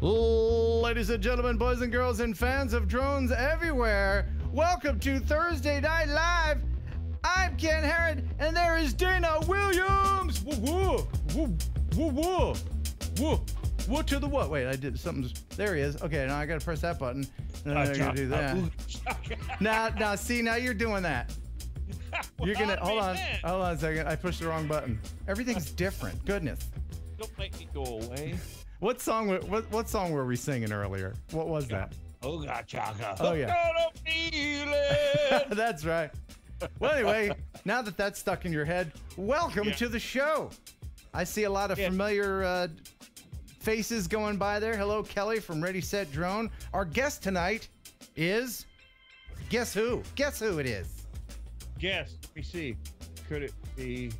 Ladies and gentlemen, boys and girls, and fans of drones everywhere, welcome to Thursday Night Live. I'm Ken Heron, and there is Dana Williams. Woo woo woo woo woo woo woo to the what? Wait, I did something. There he is. Okay, now I gotta press that button. And then I gotta do that. Now, see, now you're doing that. You're gonna hold on a second. I pushed the wrong button. Everything's different. Goodness. Don't make me go away. What song were we singing earlier? What was that? Oh, chaka. Oh yeah. Feel it. That's right. Well, anyway, now that that's stuck in your head, welcome to the show. I see a lot of familiar faces going by there. Hello, Kelly from Ready, Set, Drone. Our guest tonight is, guess who? Guess who it is? Guess. Let me see. Could it be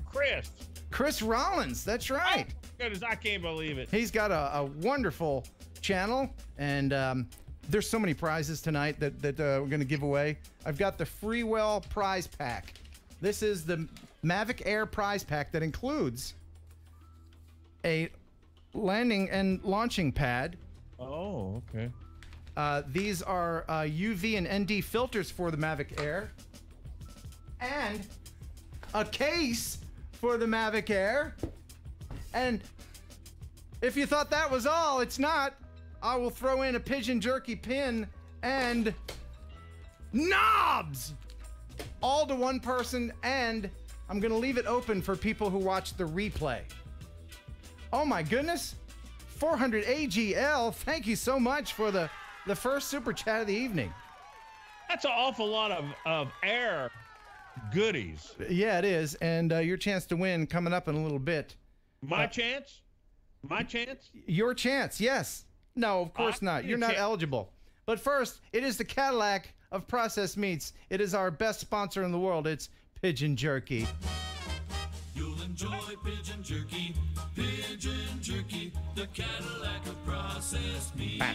Chris? Chris Rollins. That's right. Oh, goodness, I can't believe it. He's got a wonderful channel, and there's so many prizes tonight that we're going to give away. I've got the Freewell prize pack. This is the Mavic Air prize pack that includes a landing and launching pad. Oh, okay. These are UV and ND filters for the Mavic Air, and a case for the Mavic Air. And if you thought that was all, it's not. I will throw in a pigeon jerky pin and knobs, all to one person, and I'm gonna leave it open for people who watch the replay. Oh my goodness, 400 AGL, thank you so much for the first super chat of the evening. That's an awful lot of air goodies. Yeah, it is, and your chance to win coming up in a little bit. My chance? My chance? Your chance, yes. No, of course not. You're not eligible. But first, it is the Cadillac of processed meats. It is our best sponsor in the world. It's Pigeon Jerky. You'll enjoy Pigeon Jerky, the Cadillac of processed meats.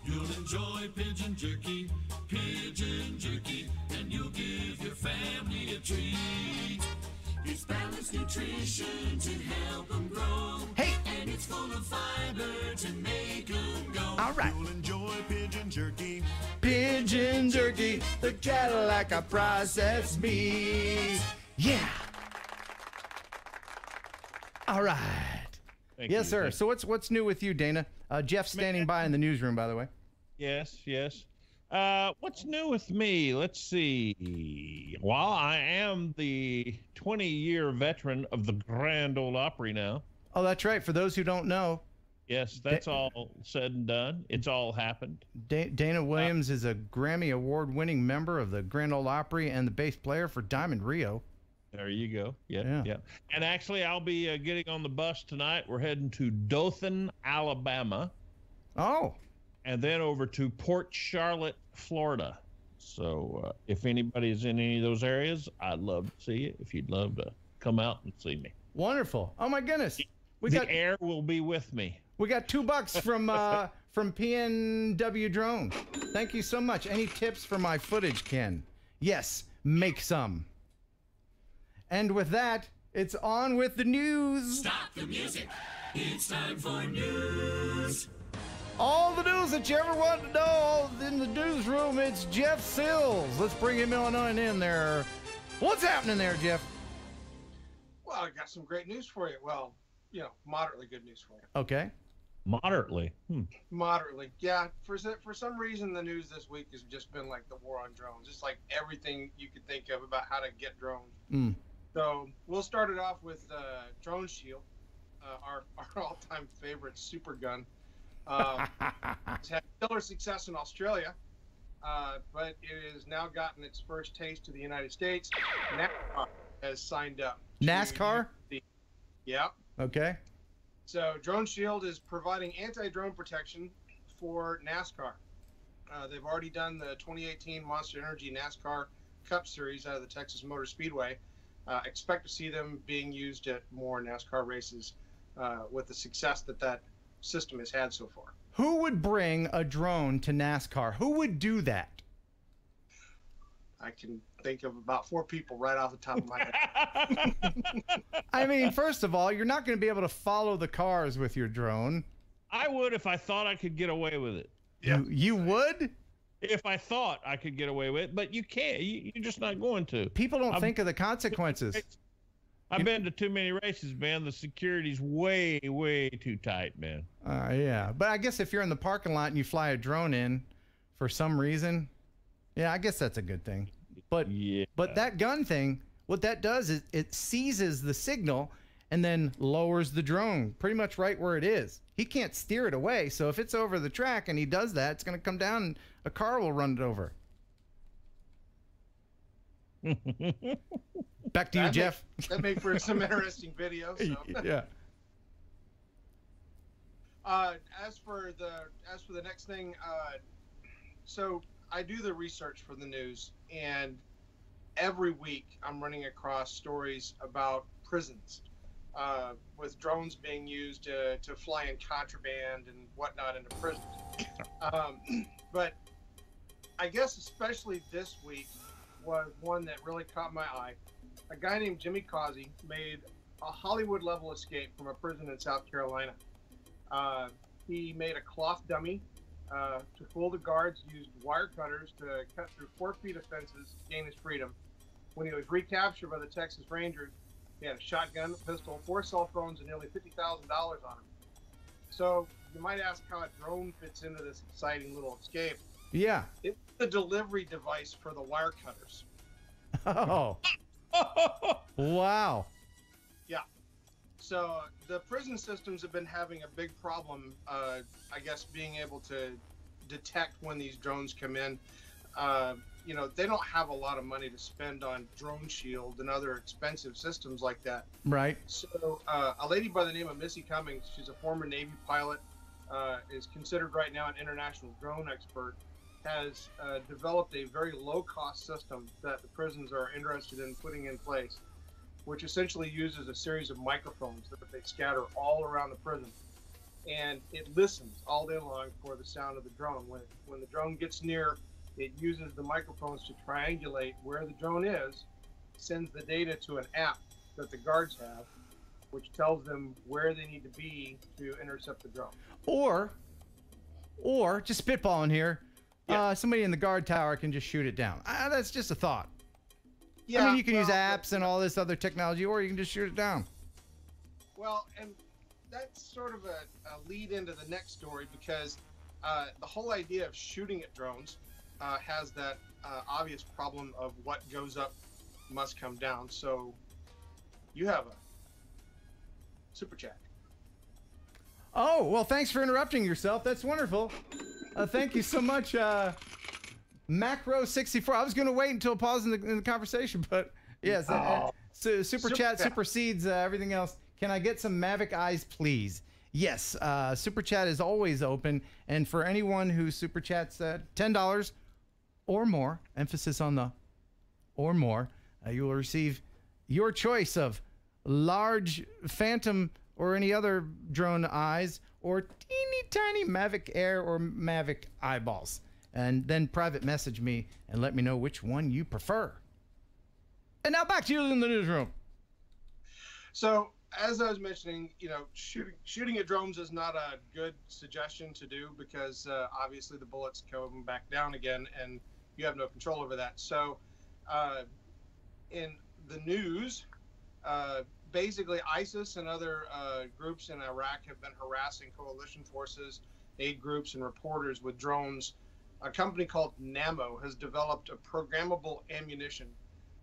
You'll enjoy Pigeon Jerky, and you'll give your family a treat. It's balanced nutrition to help them grow. Hey! And it's full of fiber to make them go. All right. You'll enjoy Pigeon Jerky. Pigeon Jerky, the Cadillac of processed meats. Yeah. All right. Yes, sir. So what's new with you, Dana? Jeff's standing by in the newsroom, by the way. Yes. What's new with me? Let's see. Well, I am the 20-year veteran of the Grand Ole Opry now. Oh, that's right. For those who don't know. Yes, that's all said and done. It's all happened. Dana Williams is a Grammy Award-winning member of the Grand Ole Opry and the bass player for Diamond Rio. There you go. Yeah. And actually, I'll be getting on the bus tonight. We're heading to Dothan, Alabama. Oh. And then over to Port Charlotte, Florida. So if anybody's in any of those areas, I'd love to see you. If you'd love to come out and see me. Wonderful. Oh, my goodness. The air will be with me. We got $2 from PNW Drone. Thank you so much. Any tips for my footage, Ken? Yes, make some. And with that, it's on with the news. Stop the music. It's time for news. All the news that you ever want to know in the newsroom, it's Jeff Sills. Let's bring him on in there. What's happening there, Jeff? Well, I got some great news for you. Well, moderately good news for you. Okay. Moderately. Moderately. Yeah. For some reason, the news this week has just been like the war on drones. Just like everything you could think of about how to get drones. So we'll start it off with Drone Shield, our all-time favorite super gun. It's had killer success in Australia, but it has now gotten its first taste to the United States. NASCAR has signed up. NASCAR? Yeah. Okay. So Drone Shield is providing anti-drone protection for NASCAR. They've already done the 2018 Monster Energy NASCAR Cup Series out of the Texas Motor Speedway. Expect to see them being used at more NASCAR races with the success that system has had so far. Who would bring a drone to NASCAR? Who would do that? I can think of about 4 people right off the top of my head. I mean, first of all, you're not going to be able to follow the cars with your drone. I would if I thought I could get away with it. You would? If I thought I could get away with it, but you can't. You're just not going to. People don't think of the consequences. I've been to too many races, man. The security's way, way too tight, man. Yeah. But I guess if you're in the parking lot and you fly a drone in for some reason, yeah, I guess that's a good thing. But that gun thing, what that does is it seizes the signal and then lowers the drone pretty much right where it is. He can't steer it away. So if it's over the track and he does that, it's going to come down and a car will run it over. Back to you, Jeff. That made for some interesting videos. So. Yeah. As for the next thing, so I do the research for the news, and every week I'm running across stories about prisons, with drones being used to fly in contraband and whatnot into prisons. But I guess especially this week was one that really caught my eye. A guy named Jimmy Causey made a Hollywood-level escape from a prison in South Carolina. He made a cloth dummy to fool the guards, used wire cutters to cut through 4 feet of fences to gain his freedom. When he was recaptured by the Texas Rangers, he had a shotgun, a pistol, 4 cell phones, and nearly $50,000 on him. So you might ask how a drone fits into this exciting little escape. Yeah. It's the delivery device for the wire cutters. Oh. Wow. Yeah. So the prison systems have been having a big problem, I guess, being able to detect when these drones come in. You know, they don't have a lot of money to spend on Drone Shield and other expensive systems like that. Right. So a lady by the name of Missy Cummings, she's a former Navy pilot, is considered right now an international drone expert, has developed a very low-cost system that the prisons are interested in putting in place, which essentially uses a series of microphones that they scatter all around the prison. And it listens all day long for the sound of the drone. When the drone gets near, it uses the microphones to triangulate where the drone is, sends the data to an app that the guards have, which tells them where they need to be to intercept the drone. Or just spitballing here, yeah. Somebody in the guard tower can just shoot it down. That's just a thought. Yeah, I mean, you can use apps and all this other technology, or you can just shoot it down. Well, and that's sort of a lead into the next story, because the whole idea of shooting at drones has that obvious problem of what goes up must come down. So you have a super chat. Oh, well, thanks for interrupting yourself. That's wonderful. Thank you so much, Macro64. I was going to wait until pause in the conversation, but yes, so super chat supersedes everything else. Can I get some Mavic eyes, please? Yes, super chat is always open, and for anyone who super chats $10 or more, emphasis on the or more, you will receive your choice of large Phantom or any other drone eyes, or teeny tiny Mavic Air or Mavic eyeballs. And then private message me and let me know which one you prefer. And now back to you in the newsroom. So, as I was mentioning, you know, shooting at drones is not a good suggestion to do, because obviously the bullets come back down again and you have no control over that. So, in the news, basically ISIS and other groups in Iraq have been harassing coalition forces, aid groups, and reporters with drones. A company called Nammo has developed a programmable ammunition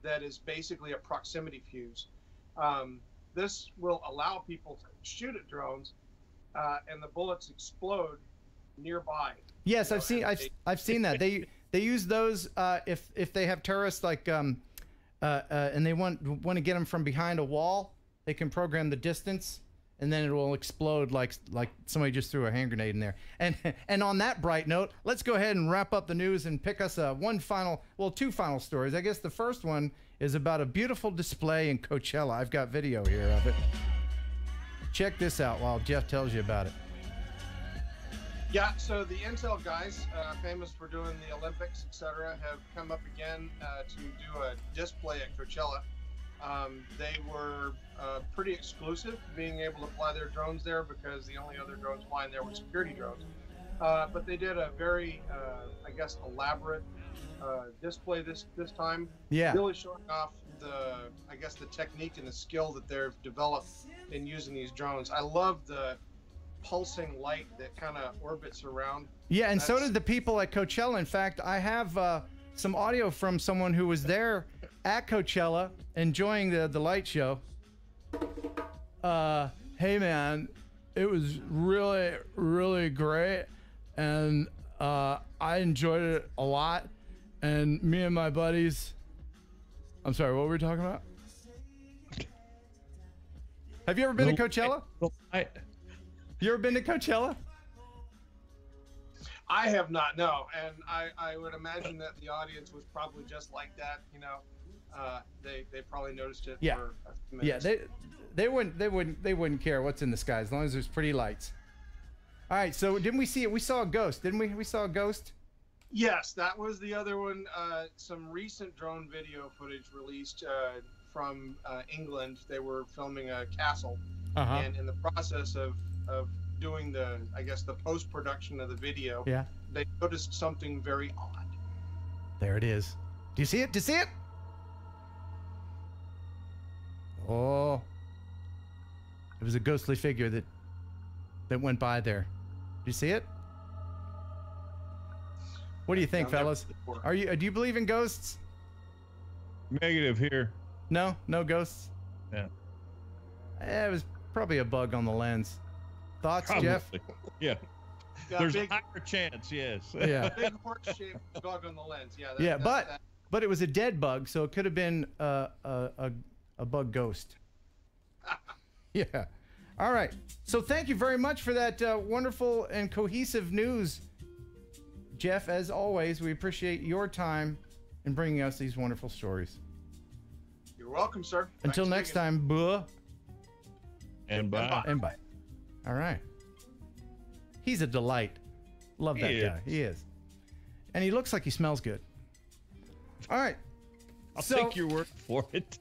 that is basically a proximity fuse. This will allow people to shoot at drones, and the bullets explode nearby. Yes, I've seen that. They use those if they have terrorists and they want to get them from behind a wall. They can program the distance, and then it will explode like somebody just threw a hand grenade in there. And on that bright note, let's go ahead and wrap up the news and pick us two final stories. I guess the first one is about a beautiful display in Coachella. I've got video here of it. Check this out while Jeff tells you about it. Yeah, so the Intel guys, famous for doing the Olympics, etc., have come up again to do a display at Coachella. They were pretty exclusive, being able to fly their drones there because the only other drones flying there were security drones. But they did a very, I guess, elaborate display this time. Yeah. Really showing off I guess, the technique and the skill that they've developed in using these drones. I love the pulsing light that kind of orbits around. Yeah, and so did the people at Coachella. In fact, I have some audio from someone who was there at Coachella enjoying the light show. Hey man, it was really, really great, and I enjoyed it a lot. And me and my buddies, I'm sorry, what were we talking about? Have you ever been to Coachella? You ever been to Coachella? I have not, no. And I would imagine that the audience was probably just like that, you know. They probably noticed it for a few minutes. Yeah, they wouldn't care what's in the sky as long as there's pretty lights. All right, so didn't we see it? We saw a ghost, didn't we? We saw a ghost? Yes, that was the other one. Some recent drone video footage released from England. They were filming a castle, and in the process of doing the post-production of the video, they noticed something very odd. There it is. Do you see it? Do you see it? Oh, it was a ghostly figure that went by there. Do you see it? What do you think, fellas? Do you believe in ghosts? Negative here. No ghosts. Yeah. It was probably a bug on the lens. Thoughts, Probably. Jeff? Yeah. There's a higher chance, yes. Yeah. Big horse-shaped bug on the lens. Yeah. But it was a dead bug, so it could have been a bug ghost. Yeah. All right. So thank you very much for that wonderful and cohesive news, Jeff. As always, we appreciate your time in bringing us these wonderful stories. You're welcome, sir. Until next time, buh. And bye. And bye. All right. He's a delight. Love that guy. He is. And he looks like he smells good. All right. I'll take your word for it.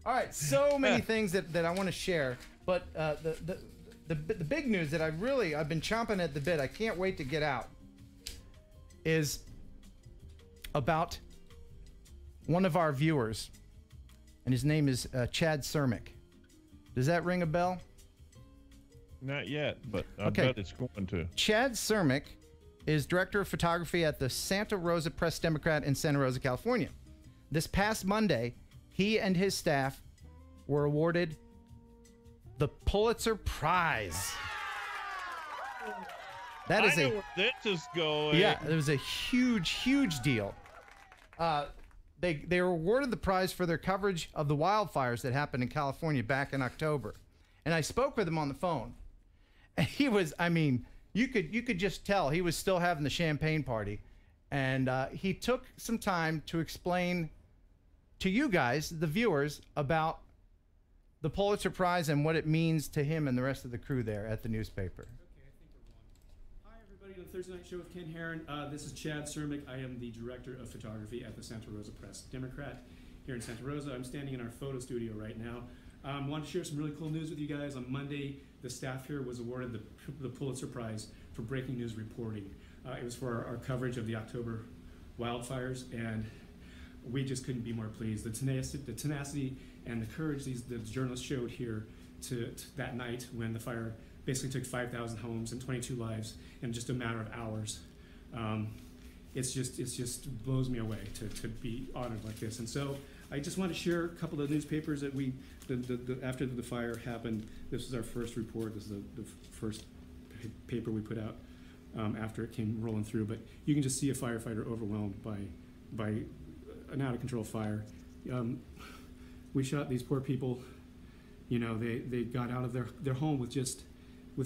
All right. So many things that I want to share, but the big news that I've been chomping at the bit, I can't wait to get out, is about one of our viewers, and his name is Chad Cermick. Does that ring a bell? Not yet, but I bet it's going to. Chad Cermick is director of photography at the Santa Rosa Press Democrat in Santa Rosa, California. This past Monday, he and his staff were awarded the Pulitzer Prize. I know where this is going. Yeah, it was a huge deal. They were awarded the prize for their coverage of the wildfires that happened in California back in October. And I spoke with him on the phone. And he was, you could just tell he was still having the champagne party. And he took some time to explain to you guys, the viewers, about the Pulitzer Prize and what it means to him and the rest of the crew there at the newspaper. Okay, I think we're on. Hi, everybody, on the Thursday Night Show with Ken Heron. This is Chad Cermick. I am the director of photography at the Santa Rosa Press Democrat here in Santa Rosa. I'm standing in our photo studio right now. I want to share some really cool news with you guys. On Monday, the staff here was awarded the Pulitzer Prize for breaking news reporting. It was for our coverage of the October wildfires, and we just couldn't be more pleased. The tenacity and the courage the journalists showed here to that night when the fire basically took 5,000 homes and 22 lives in just a matter of hours. It just blows me away to be honored like this. And so I just want to share a couple of newspapers that after the fire happened. This was our first report. This is the first paper we put out after it came rolling through. But you can just see a firefighter overwhelmed by an out of control fire. We shot these poor people. You know, they got out of their home with just their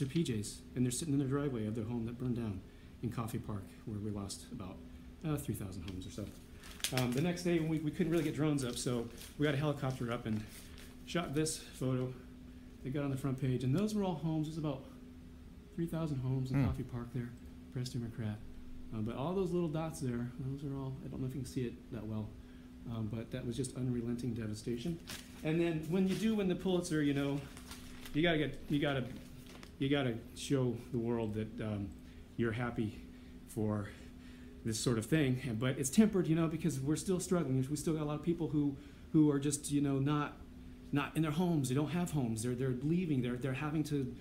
PJs, and they're sitting in the driveway of their home that burned down in Coffee Park, where we lost about 3,000 homes or so. The next day, we couldn't really get drones up, so we got a helicopter up and shot this photo. They got on the front page, and those were all homes. There's about 3,000 homes in Coffee Park there, Press Democrat. But all those little dots there, those are all, I don't know if you can see it that well, but that was just unrelenting devastation. And then when you do win the Pulitzer, you know, you gotta show the world that you're happy for this sort of thing. But it's tempered, you know, because we're still struggling. We still got a lot of people who are just, you know, not in their homes. They don't have homes. They're leaving. They're having to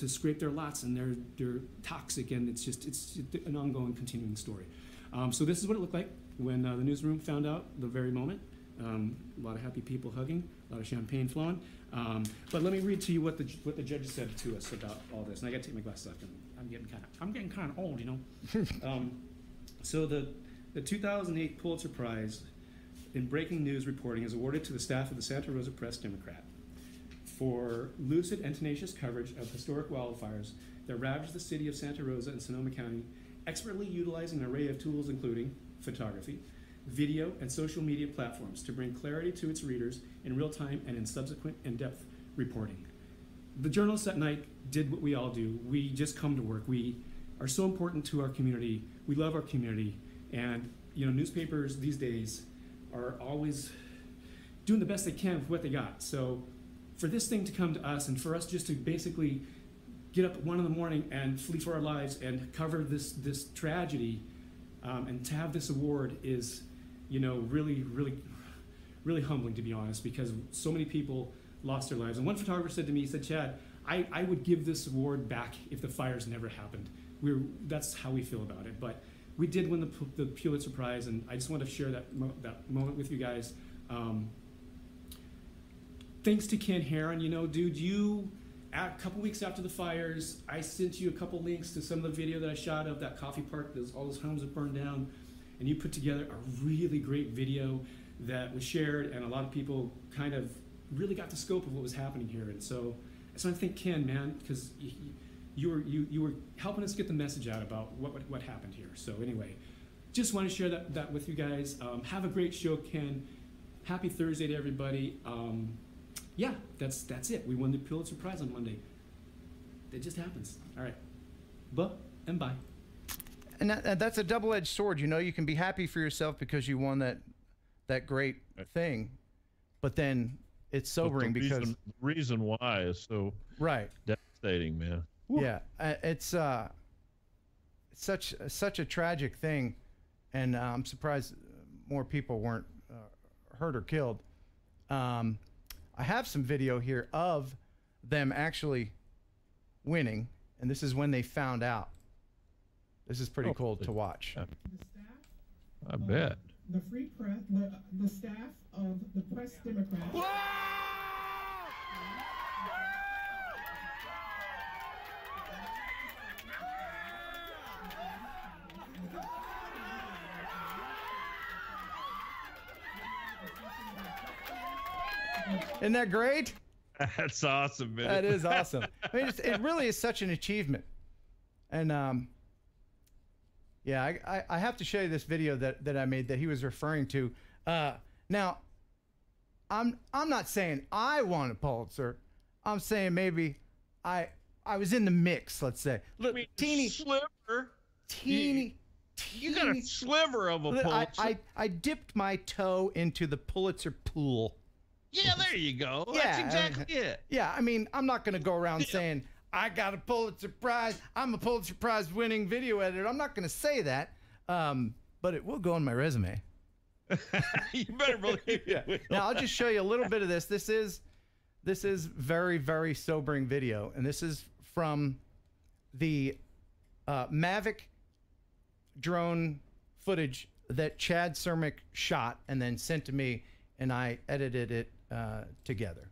scrape their lots, and they're toxic, and it's an ongoing, continuing story. So this is what it looked like when the newsroom found out the very moment. A lot of happy people hugging, a lot of champagne flowing. But let me read to you what the judge said to us about all this. And I got to take my glasses off. I'm getting kind of old, you know. So the 2008 Pulitzer Prize in breaking news reporting is awarded to the staff of the Santa Rosa Press-Democrat for lucid and tenacious coverage of historic wildfires that ravaged the city of Santa Rosa and Sonoma County, expertly utilizing an array of tools including photography, video, and social media platforms to bring clarity to its readers in real time and in subsequent in-depth reporting. The journalists that night did what we all do. We just come to work. We are so important to our community. We love our community. And you know, newspapers these days are always doing the best they can with what they got. So for this thing to come to us and for us just to basically get up at 1 a.m. and flee for our lives and cover this tragedy, and to have this award is, you know, really, really, really humbling, to be honest, because so many people lost their lives. And one photographer said to me, he said, Chad, I would give this award back if the fires never happened. That's how we feel about it. But we did win the Pulitzer Prize, and I just want to share that moment with you guys. Thanks to Ken Heron, you know, dude, a couple weeks after the fires, I sent you a couple links to some of the video that I shot of that coffee park, all those homes that burned down, and you put together a really great video that was shared, and a lot of people kind of really got the scope of what was happening here. And so I want to thank Ken, man, because you were helping us get the message out about what happened here. So anyway, just want to share that with you guys. Have a great show, Ken. Happy Thursday to everybody. Yeah, that's it. We won the Pulitzer Prize on Monday. It just happens. All right. And bye. And that's a double-edged sword. You know, you can be happy for yourself because you won that great thing, but then it's sobering because the reason why is so devastating, man. Woo. Yeah, it's such a tragic thing, and I'm surprised more people weren't hurt or killed. I have some video here of them actually winning, and this is when they found out. This is pretty cool to watch. The staff, I bet. The Free Press, the staff of the Press Democrat. Isn't that great? That's awesome, man. That is awesome. I mean, it really is such an achievement. And yeah, I have to show you this video that I made that he was referring to. Now, I'm not saying I won a Pulitzer. I'm saying maybe I was in the mix. Let's say, look, I mean, teeny sliver. teeny. You got a sliver of a Pulitzer. I dipped my toe into the Pulitzer pool. Yeah, there you go. Yeah, That's exactly it. Yeah, I mean, I'm not going to go around saying I got a Pulitzer Prize. I'm a Pulitzer Prize winning video editor. I'm not going to say that, but it will go on my resume. You better believe it. Now I'll just show you a little bit of this. This is very, very sobering video, and this is from the Mavic drone footage that Chad Cermak shot and then sent to me, and I edited it together.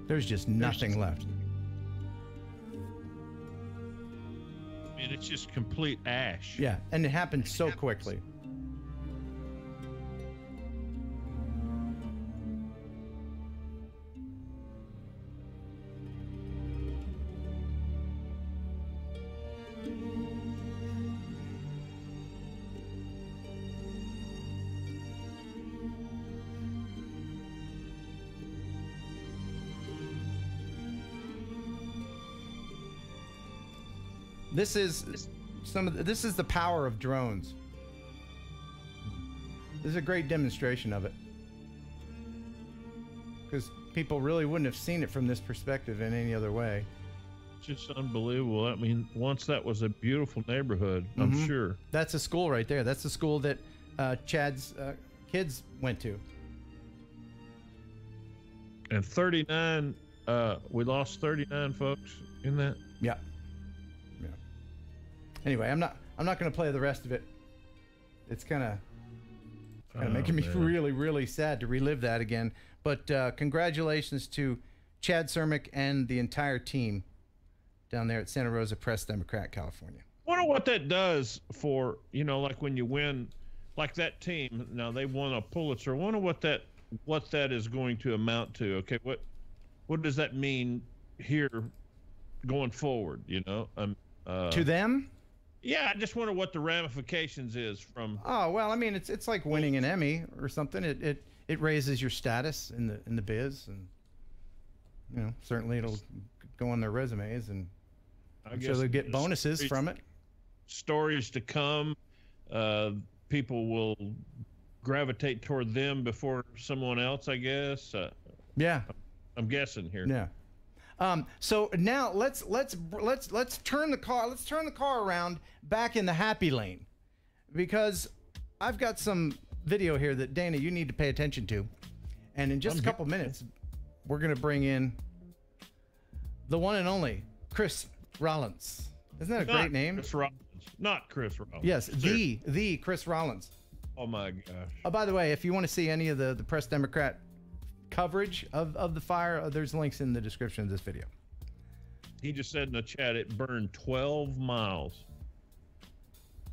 There's just nothing left. I mean, it's just complete ash. Yeah, and it happened so quickly. This is this is the power of drones. This is a great demonstration of it, because people really wouldn't have seen it from this perspective in any other way. It's just unbelievable. I mean, once that was a beautiful neighborhood, I'm sure. That's a school right there. That's the school that Chad's kids went to. And 39, we lost 39 folks in that. Yeah. Yeah. Anyway, I'm not going to play the rest of it. It's kind of making me really, really sad to relive that again. But congratulations to Chad Cermak and the entire team down there at Santa Rosa Press, Democrat, California. Wonder what that does for, you know, like when you win, like that team. Now they won a Pulitzer. Wonder what that is going to amount to. Okay, what does that mean here going forward? You know, to them. Yeah, I just wonder what the ramifications is from. Oh well, I mean, it's like winning an Emmy or something. It raises your status in the biz, and you know, certainly it'll go on their resumes, and I'm sure they'll get bonuses from it. Stories to come. People will gravitate toward them before someone else, I guess. Yeah, I'm guessing here. Yeah. So now let's turn the car around back in the happy lane, because I've got some video here that Dana, you need to pay attention to, and in just a couple minutes we're gonna bring in the one and only Chris Rollins. Isn't that a great name? Chris Rollins, not Chris Rollins. Yes, the Chris Rollins. Oh my gosh. Oh, by the way, if you want to see any of the Press Democrat coverage of the fire, there's links in the description of this video. He just said in the chat it burned 12 miles.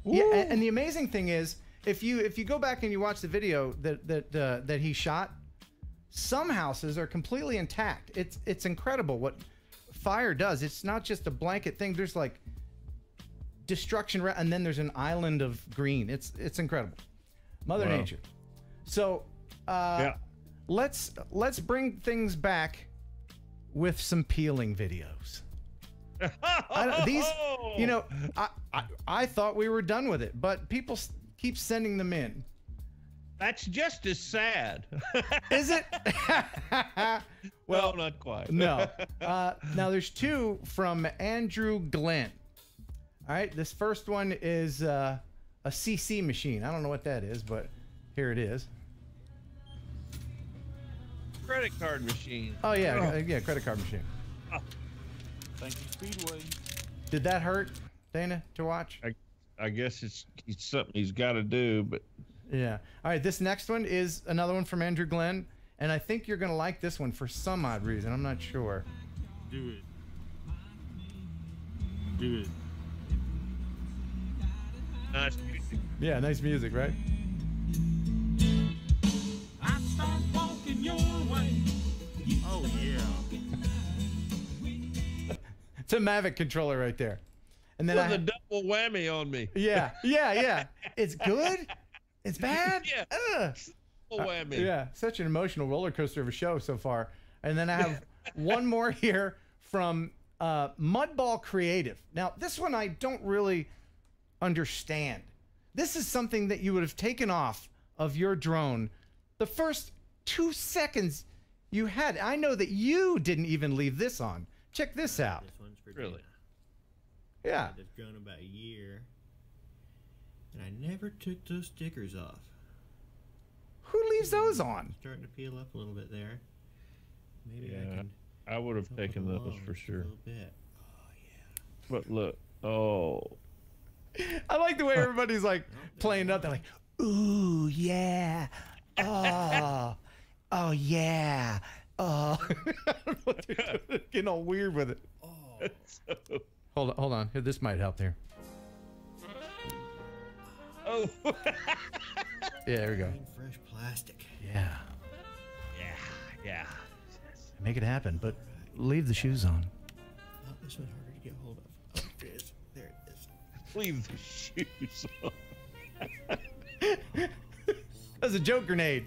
Ooh. Yeah, and the amazing thing is, if you go back and you watch the video that he shot, some houses are completely intact. It's incredible what fire does. It's not just a blanket thing. There's like destruction, and then there's an island of green. It's incredible. Mother Nature. So yeah. Let's bring things back with some peeling videos. These, you know, I thought we were done with it, but people keep sending them in. That's just as sad. Is it? Well, not quite. No. Now there's two from Andrew Glenn. All right, this first one is a CC machine. I don't know what that is, but here it is. Credit card machine. Oh yeah, yeah, credit card machine. Oh. Thank you, Speedway. Did that hurt, Dana, to watch? I guess it's something he's got to do, but yeah. All right, this next one is another one from Andrew Glenn, and I think you're gonna like this one for some odd reason. I'm not sure. Do it. Do it. nice music. Yeah, nice music, right? I start walking your way. Oh yeah. It's a Mavic controller right there. And then With a double whammy on me. Yeah. It's good. It's bad. Yeah. Double whammy. Yeah, such an emotional roller coaster of a show so far. And then I have one more here from Mudball Creative. Now, this one I don't really understand. This is something that you would have taken off of your drone the first 2 seconds you had. I know that you didn't even leave this on. Check this out. This one's for Really? Dana. Yeah. I had this drone about a year, and I never took those stickers off. Who leaves those on? Starting to peel up a little bit there. Maybe I Yeah, can. I would have help taken it those along for just sure. A little bit. Oh yeah. But look, oh. I like the way everybody's like playing it up. They're like, ooh, yeah. Oh, oh yeah. I don't know what they're doing. They're getting all weird with it. So, Hold on. Here, this might help here. oh. Yeah, there we go. Fresh plastic. Yeah. Yeah. Make it happen, but leave the shoes on. Oh, this one's harder to get hold of. Oh, there it is. There it is. Leave the shoes on. That's a joke grenade.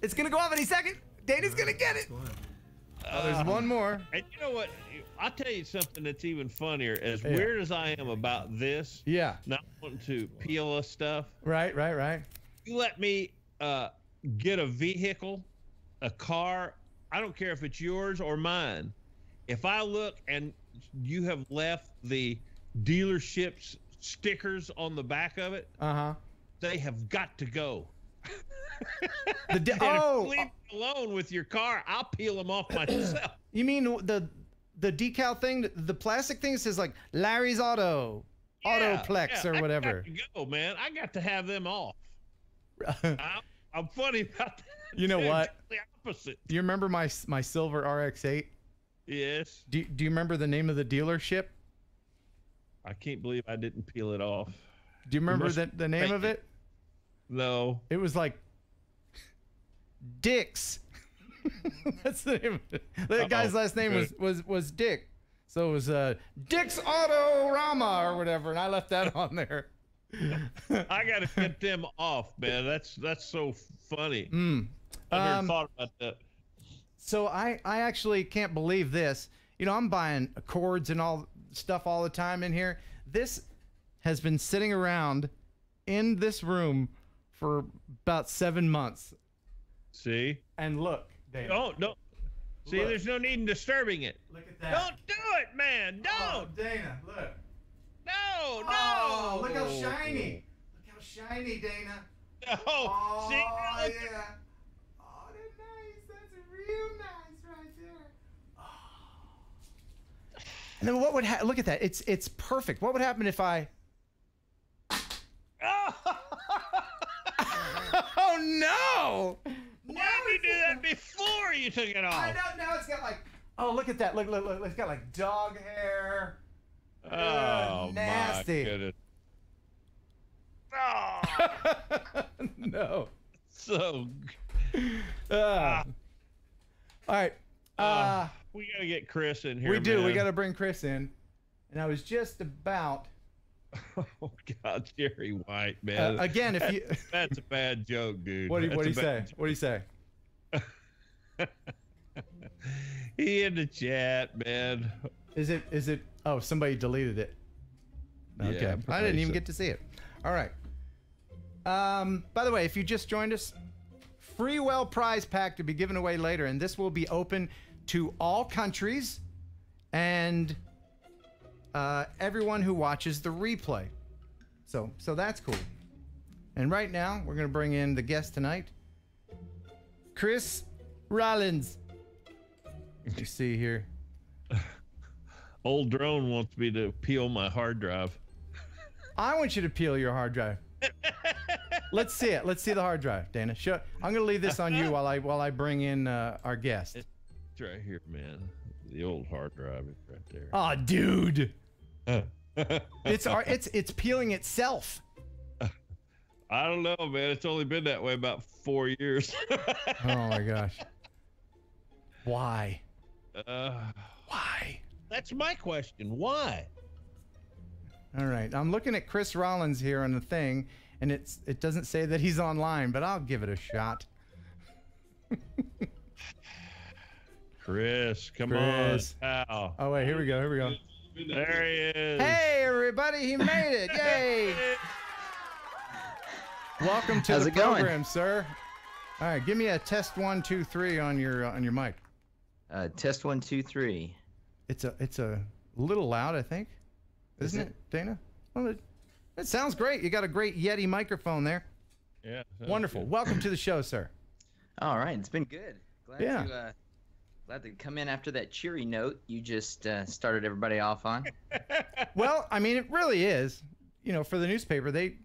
It's gonna go off any second. Dana's gonna get it. Oh, there's one more. And you know what? I'll tell you something that's even funnier. As weird as I am about this, not wanting to peel us stuff. Right. You let me get a vehicle, a car. I don't care if it's yours or mine. If I look and you have left the dealership's stickers on the back of it, they have got to go. If you leave me alone with your car, I'll peel them off myself. You mean the decal thing, the plastic thing that says like Larry's Autoplex or whatever? I got to go, man. I got to have them off. I'm funny about that. You know what? The opposite. Do you remember my silver RX-8? Yes. Do you remember the name of the dealership? I can't believe I didn't peel it off. Do you remember the name of it? No. It was like Dick's. That's the name of it. That guy's last name was Dick. So it was Dick's Autorama or whatever, and I left that on there. I got to get them off, man. That's so funny. I never thought about that. So I actually can't believe this. You know, I'm buying cords and all stuff all the time in here. This has been sitting around in this room for about 7 months. See? And look, Dana. No. See, Look. there's no need in disturbing it. Look at that. Don't do it, man. Don't. Oh, Dana, look. No. Oh, look how shiny. Look how shiny, Dana. No. Oh, See? yeah. Oh, that's nice. That's real nice right there. Oh. And then what would look at that? It's perfect. What would happen if I? Oh no! Why did you do that before you took it off? I know. Now it's got like. Oh, look at that! Look! It's got like dog hair. Oh, nasty. my goodness. Oh. No. So. All right. We gotta get Chris in here. We do. Man. We gotta bring Chris in. And I was just about. Oh God, Jerry White, man. Again, if you. That's a bad joke, dude. What do you say? What do you say? He in the chat, man. Is it? Oh, somebody deleted it. Okay. Yeah, I didn't even get to see it. All right. By the way, if you just joined us, Freewell prize pack to be given away later, and this will be open to all countries and everyone who watches the replay. So that's cool. And right now, we're going to bring in the guest tonight, Chris Rollins. You see here. Old Drone wants me to peel my hard drive. I want you to peel your hard drive. Let's see it. Let's see the hard drive, Dana. I'm going to leave this on you while I bring in our guest. It's right here, man. The old hard drive is right there. Oh, dude. It's peeling itself. I don't know, man. It's only been that way about 4 years. Oh my gosh. Why? Why? That's my question. Why? All right. I'm looking at Chris Rollins here on the thing, and it doesn't say that he's online, but I'll give it a shot. Chris, come on. Pal. Oh wait, here we go. There he is. Hey everybody, he made it. Yay. Welcome to the program, sir. All right, give me a test 1, 2, 3 on your mic. Test 1, 2, 3. It's a little loud, I think. Isn't it, Dana? Well, it sounds great. You got a great Yeti microphone there. Yeah. Wonderful. Good. Welcome to the show, sir. All right, it's been good. Glad to come in after that cheery note you just started everybody off on. Well, I mean, it really is. You know, for the newspaper, they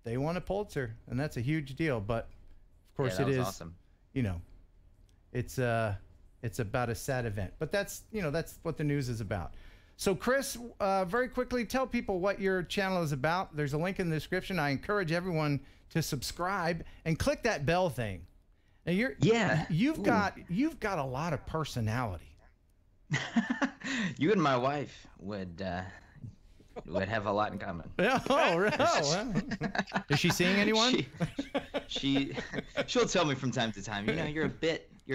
won a Pulitzer, and that's a huge deal. But of course, that it was is. Awesome. You know, it's about a sad event. But that's what the news is about. So Chris, very quickly, tell people what your channel is about. There's a link in the description. I encourage everyone to subscribe and click that bell thing. Now you've got a lot of personality. You and my wife would have a lot in common. Oh, really? Oh, well. Is she seeing anyone? She'll tell me from time to time. You're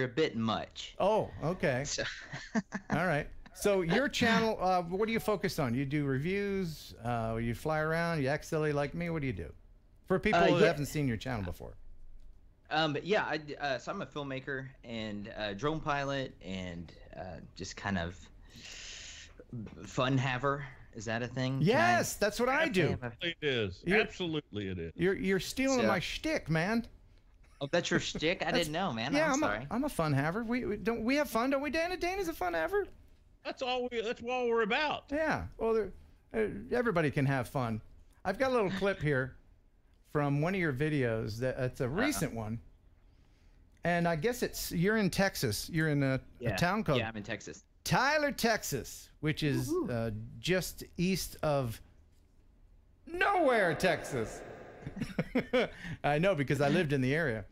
a bit much. Oh, okay. So. All right. So your channel, what do you focus on? You do reviews? You fly around? You act silly like me? What do you do? For people who haven't seen your channel before. So I'm a filmmaker and drone pilot and just kind of fun haver. Is that a thing? Yes, that's what I do. It is. Absolutely it is. You're stealing my shtick, man. Oh, that's your shtick? I didn't know, man. Yeah, I'm sorry. I'm a fun haver. We have fun, don't we, Dana? Dana's a fun haver. That's all we're about. Yeah. Well, everybody can have fun. I've got a little clip here from one of your videos. It's a recent one. And I guess you're in Texas. You're in a town called I'm in Texas. Tyler, Texas, which is just east of nowhere, Texas. I know because I lived in the area.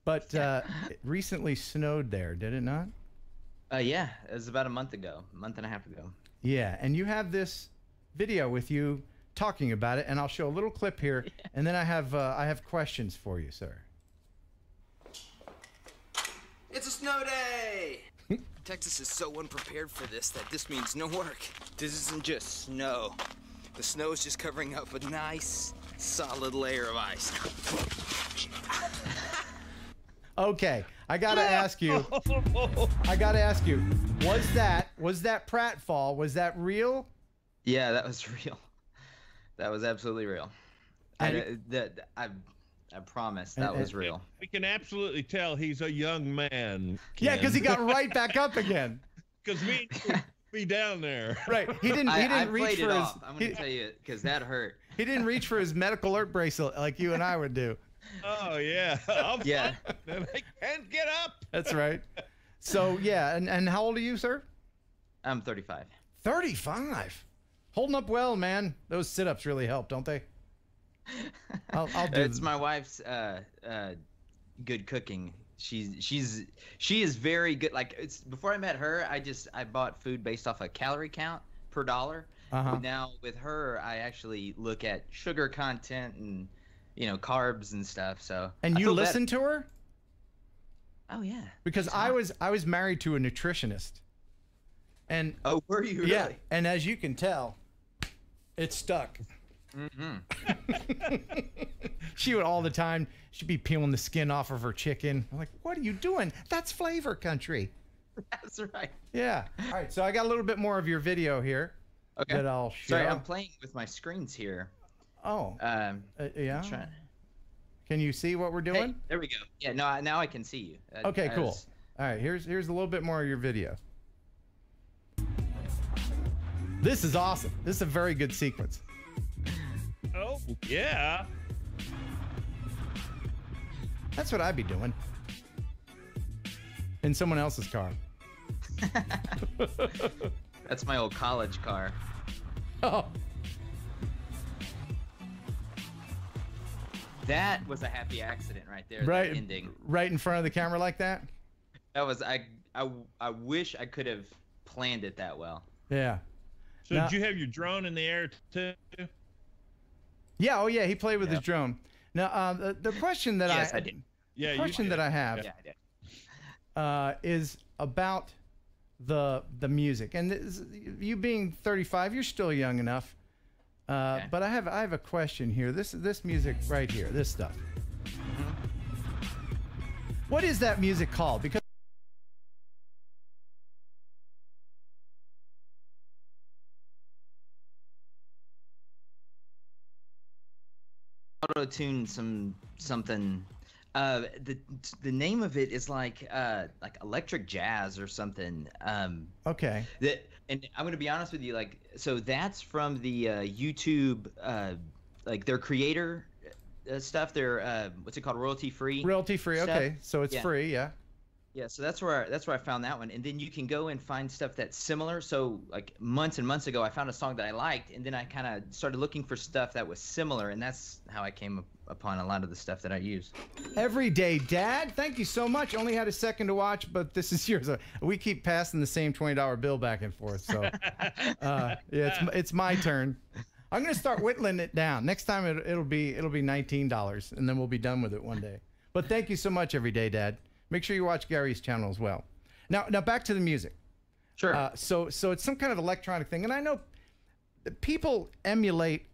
But it recently snowed there, did it not? Yeah, it was about a month and a half ago. Yeah, and you have this video with you talking about it, and I'll show a little clip here, and then I have questions for you, sir. It's a snow day! Texas is so unprepared for this that this means no work. This isn't just snow. The snow is just covering up a nice, solid layer of ice. Okay, I gotta ask you. Was that pratfall? Was that real? Yeah, that was real. That was absolutely real. I promise that was real. We can absolutely tell he's a young man. Ken. Yeah, because he got right back up again. Because we be down there. Right. He didn't reach for his. I'm gonna tell you because that hurt. He didn't reach for his medical alert bracelet like you and I would do. Oh yeah. Yeah. I can't get up. That's right. So yeah, and how old are you, sir? I'm 35. 35. Holding up well, man. Those sit-ups really help, don't they? I'll do. It's my wife's good cooking. She is very good. Like before I met her, I bought food based off a calorie count per dollar. But now with her, I actually look at sugar content and carbs and stuff. So and you listen to her? Oh yeah. Because I was married to a nutritionist. And oh, were you really? Yeah. And as you can tell, it stuck. She would all the time. She'd be peeling the skin off of her chicken. I'm like, what are you doing? That's flavor country. That's right. Yeah. All right. So I got a little bit more of your video here. Okay. That I'll show. Sorry, I'm playing with my screens here. Oh. Yeah. Trying... Can you see what we're doing? Hey, there we go. Yeah. No. Now I can see you. Okay. Cool. All right. Here's a little bit more of your video. This is awesome. This is a very good sequence. Oh, yeah. That's what I'd be doing. In someone else's car. That's my old college car. Oh. That was a happy accident right there. Right. The ending. Right in front of the camera like that? That was I wish I could have planned it that well. Yeah. So did you have your drone in the air too? Yeah, oh yeah, he played with his drone. Now, the question that I did. Yeah, the question that I have is about the music. And you being 35, you're still young enough. But I have a question here. This music right here, this stuff. What is that music called? Because auto-tune something. The name of it is like electric jazz or something. Okay. And I'm gonna be honest with you, like, so that's from the YouTube, like their creator stuff. Their what's it called, royalty free. Royalty free. Stuff. Okay, so it's free, yeah. Yeah, so that's where I found that one, and then you can go and find stuff that's similar. So like months and months ago, I found a song that I liked, and then I kind of started looking for stuff that was similar, and that's how I came upon a lot of the stuff that I use. Everyday Dad, thank you so much. Only had a second to watch, but this is yours. We keep passing the same $20 bill back and forth, so yeah, it's my turn. I'm gonna start whittling it down. Next time it'll be $19, and then we'll be done with it one day. But thank you so much, Everyday Dad. Make sure you watch Gary's channel as well. Now back to the music. Sure. So it's some kind of electronic thing, and I know people emulate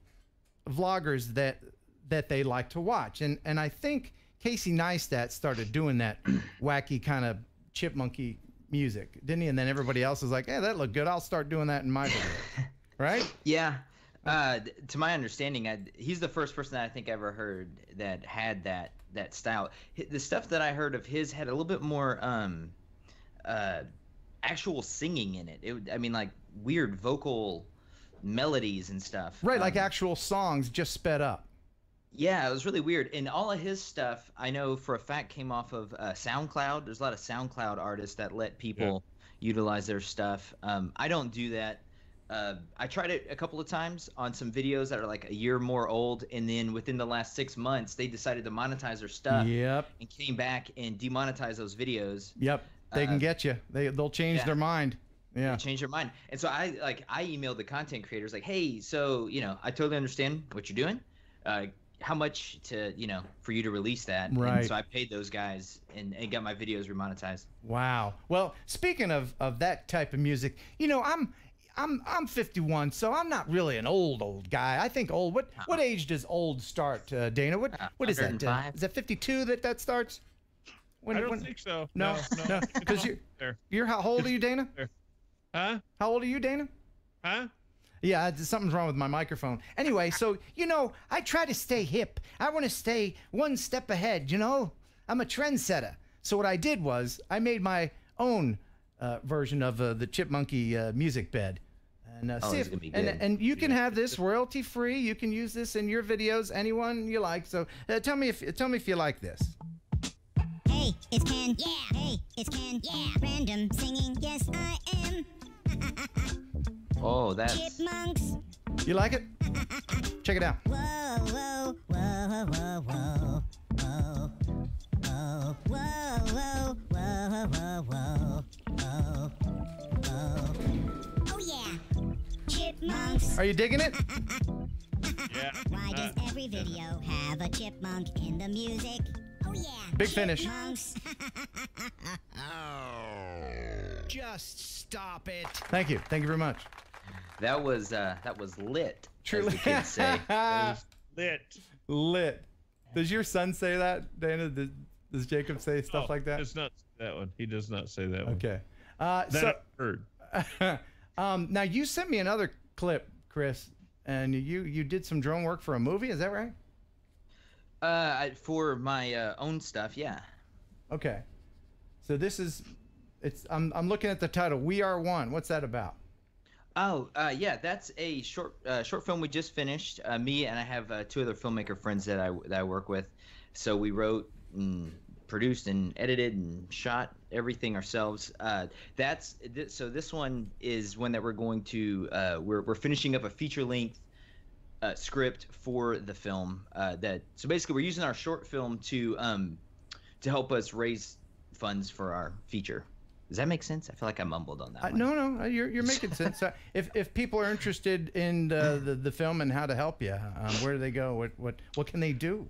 vloggers that they like to watch, and I think Casey Neistat started doing that wacky kind of chipmunky music, didn't he? And then everybody else is like, "Hey, that looked good. I'll start doing that in my video." Right? Yeah. To my understanding, he's the first person that I think I ever heard that had that style. The stuff that I heard of his had a little bit more actual singing in it. I mean, like weird vocal melodies and stuff. Right, like actual songs just sped up. Yeah, it was really weird. And all of his stuff, I know for a fact, came off of SoundCloud. There's a lot of SoundCloud artists that let people utilize their stuff. I don't do that. I tried it a couple of times on some videos that are like a year more old, and then within the last 6 months, they decided to monetize their stuff. Yep. And came back and demonetized those videos. Yep. They can get you. They'll change their mind. Yeah. They change their mind. And so I emailed the content creators like, hey, so I totally understand what you're doing. How much for you to release that? Right. And so I paid those guys and got my videos remonetized. Wow. Well, speaking of that type of music, I'm 51, so I'm not really an old guy. I think old. What age does old start, Dana? What is that? Is that 52 that starts? I don't think so. No. Because you're how old are you, Dana? Huh? How old are you, Dana? Huh? Yeah, something's wrong with my microphone. Anyway, so I try to stay hip. I want to stay one step ahead. I'm a trendsetter. So what I did was I made my own version of the Chipmunky music bed, and and you can have this royalty free. You can use this in your videos, anyone you like. So tell me if you like this. Hey, it's Ken. Yeah. Hey, it's Ken. Yeah. Random singing. Yes, I am. Oh, that's. Chipmunks. You like it? Check it out. Whoa, whoa, whoa, whoa, whoa, whoa, whoa, whoa, whoa, whoa, whoa, whoa, whoa. Oh yeah, chipmunks. Are you digging it? Yeah. Why does every video have a chipmunk in the music? Oh yeah. Big finish. Just stop it. Thank you very much. That was lit. Truly. As the kids say. Lit. Does your son say that, Dana? Does Jacob say stuff like that? He does not say that one. He does not say that one. Okay. That I heard. Now you sent me another clip, Chris, and you did some drone work for a movie. Is that right? For my own stuff, yeah. Okay. So I'm looking at the title. We Are One. What's that about? Oh, yeah, that's a short film we just finished. Me and I have 2 other filmmaker friends that I work with. So we wrote and produced and edited and shot everything ourselves. So this one is one that we're going to we're finishing up a feature length script for the film. So basically we're using our short film to help us raise funds for our feature. Does that make sense? I feel like I mumbled on that one. No, you're making sense. If people are interested in the film and how to help you, where do they go? What can they do?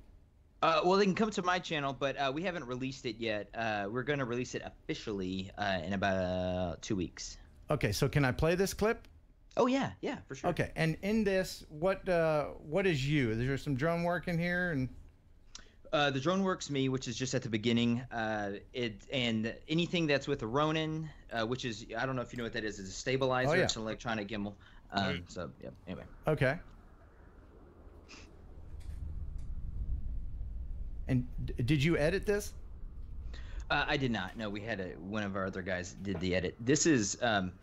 Well, they can come to my channel, but we haven't released it yet. We're going to release it officially in about 2 weeks. Okay, so can I play this clip? Oh yeah, for sure. Okay, and in this, what is you? Is there some drone work in here? And the drone work's me, which is just at the beginning. And anything that's with a Ronin, which is, I don't know if you know what that is. It's a stabilizer. Oh, yeah. It's an electronic gimbal. So yeah. Anyway. Okay. And did you edit this? I did not. No, we had one of our other guys did the edit. This is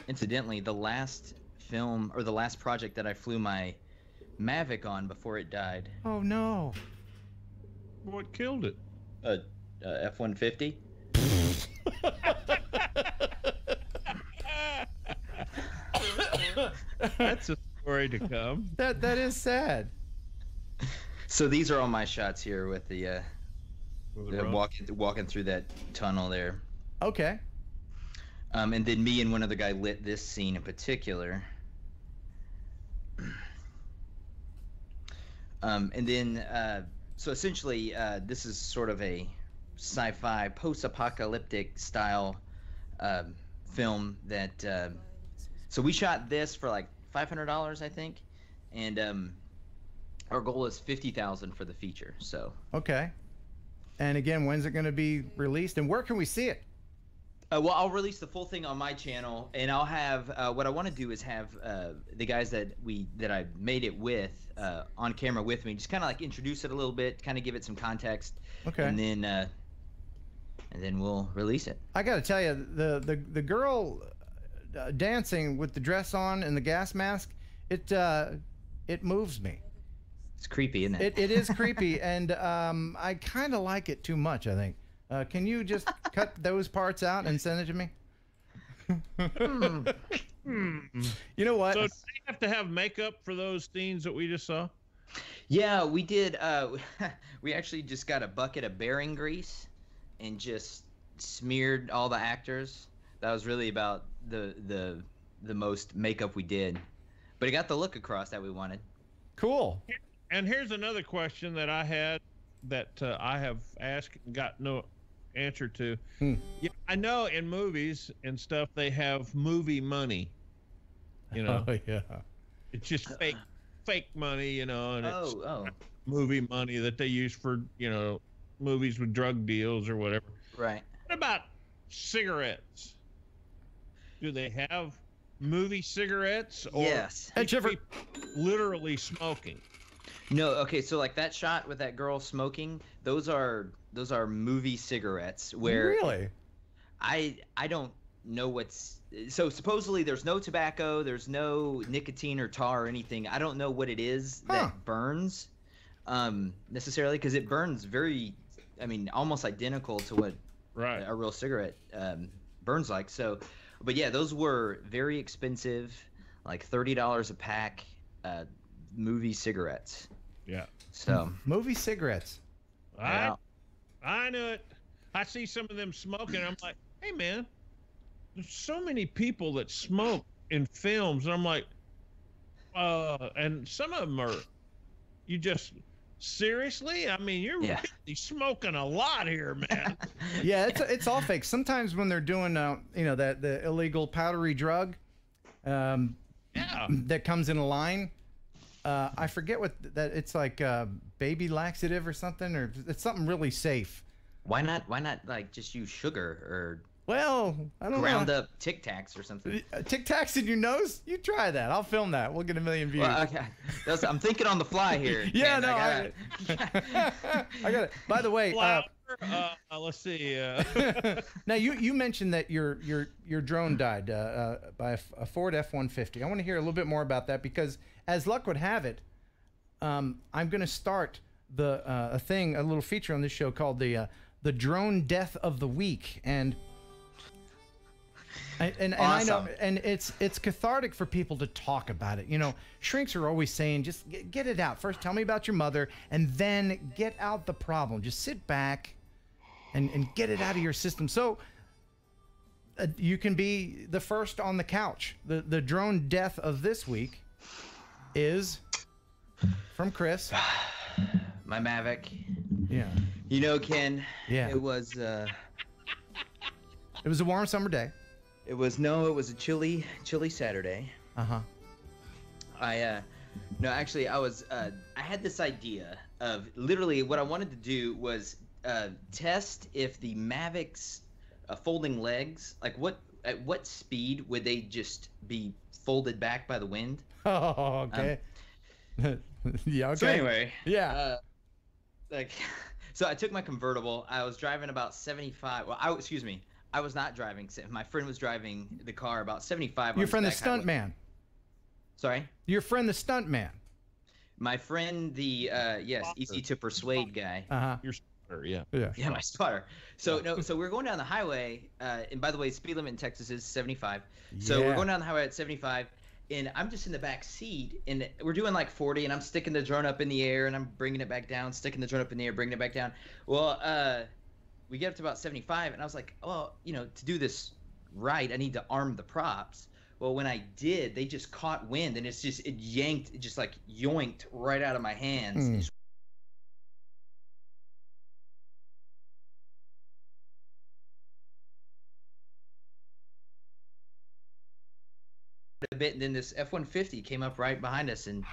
incidentally the last film or the last project that I flew my Mavic on before it died. Oh no. What killed it? F-150. That's a story to come. That is sad. So these are all my shots here with the walking through that tunnel there. Okay. And then me and one other guy lit this scene in particular. And then so essentially this is sort of a sci-fi post-apocalyptic style film that so we shot this for like $500, I think, and our goal is $50,000 for the feature. So okay. And again, when's it going to be released, and where can we see it? Well, I'll release the full thing on my channel, and I'll have what I want to do is have the guys that I made it with on camera with me, just kind of like introduce it a little bit, kind of give it some context. Okay. And then we'll release it. I got to tell you, the girl dancing with the dress on and the gas mask, it moves me. It's creepy, isn't it? It is creepy, and I kind of like it too much, I think. Can you just cut those parts out and send it to me? You know what? So do you have to have makeup for those scenes that we just saw? Yeah, we did. We actually just got a bucket of bearing grease and just smeared all the actors. That was really about the most makeup we did, but it got the look across that we wanted. Cool. And here's another question that I had that I have asked and got no answer to. Yeah, I know in movies and stuff they have movie money. You know, Oh yeah. it's just fake money, you know, and it's Oh. movie money that they use for, you know, movies with drug deals or whatever. Right. What about cigarettes? Do they have movie cigarettes? Or Yes. Hey, Chipper. literally smoking? No, okay, so like that shot with that girl smoking, those are movie cigarettes where Really? I don't know what's so supposedly there's no tobacco, there's no nicotine or tar or anything. I don't know what it is that burns necessarily, because it burns very, I mean, almost identical to what a real cigarette burns like. So, but yeah, those were very expensive, like $30 a pack, movie cigarettes. Yeah. So movie cigarettes. I knew it. I see some of them smoking. I'm like, hey man, there's so many people that smoke in films, and I'm like, and some of them are, you just seriously? I mean, you're really smoking a lot here, man. Yeah, it's all fake. Sometimes when they're doing, you know, the illegal powdery drug, that comes in a line. I forget what that. It's like baby laxative or something, or it's something really safe. Why not like just use sugar or well, I don't ground know. up Tic Tacs or something? Tic Tacs in your nose? You try that. I'll film that. We'll get 1 million views. Well, okay. I'm thinking on the fly here. Yeah, Ken. no, I got it. By the way, let's see. now you mentioned that your drone died by a Ford F-150. I want to hear a little bit more about that, because as luck would have it, I'm going to start a little feature on this show called the Drone Death of the Week, and awesome. I know, and it's cathartic for people to talk about it. You know, shrinks are always saying, just get it out first. Tell me about your mother, and then get out the problem. Just sit back and get it out of your system. So you can be the first on the couch. The drone death of this week is from Chris. My Mavic. Yeah. You know, Ken. Yeah. It was a warm summer day. It was a chilly Saturday. Uh-huh. I had this idea of literally what I wanted to do was test if the Mavic's folding legs, like at what speed would they just be folded back by the wind? Oh, okay. Yeah, okay. So anyway, yeah. So I took my convertible. I was driving about 75. Well, I was not driving. My friend was driving the car about 75. Your friend, the stunt man. Sorry? Your friend, the stunt man. My friend, the easy to persuade guy. Uh-huh. spotter, yeah. Yeah, my spotter. So no, so we're going down the highway, and by the way, speed limit in Texas is 75. So we're going down the highway at 75, and I'm just in the back seat, and we're doing like 40, and I'm sticking the drone up in the air, and I'm bringing it back down, sticking the drone up in the air, bringing it back down. Well, we get up to about 75, and I was like, well, you know, to do this right, I need to arm the props. Well, when I did, they just caught wind, and it yanked, it just like yoinked right out of my hands. A bit, and then this F-150 came up right behind us, and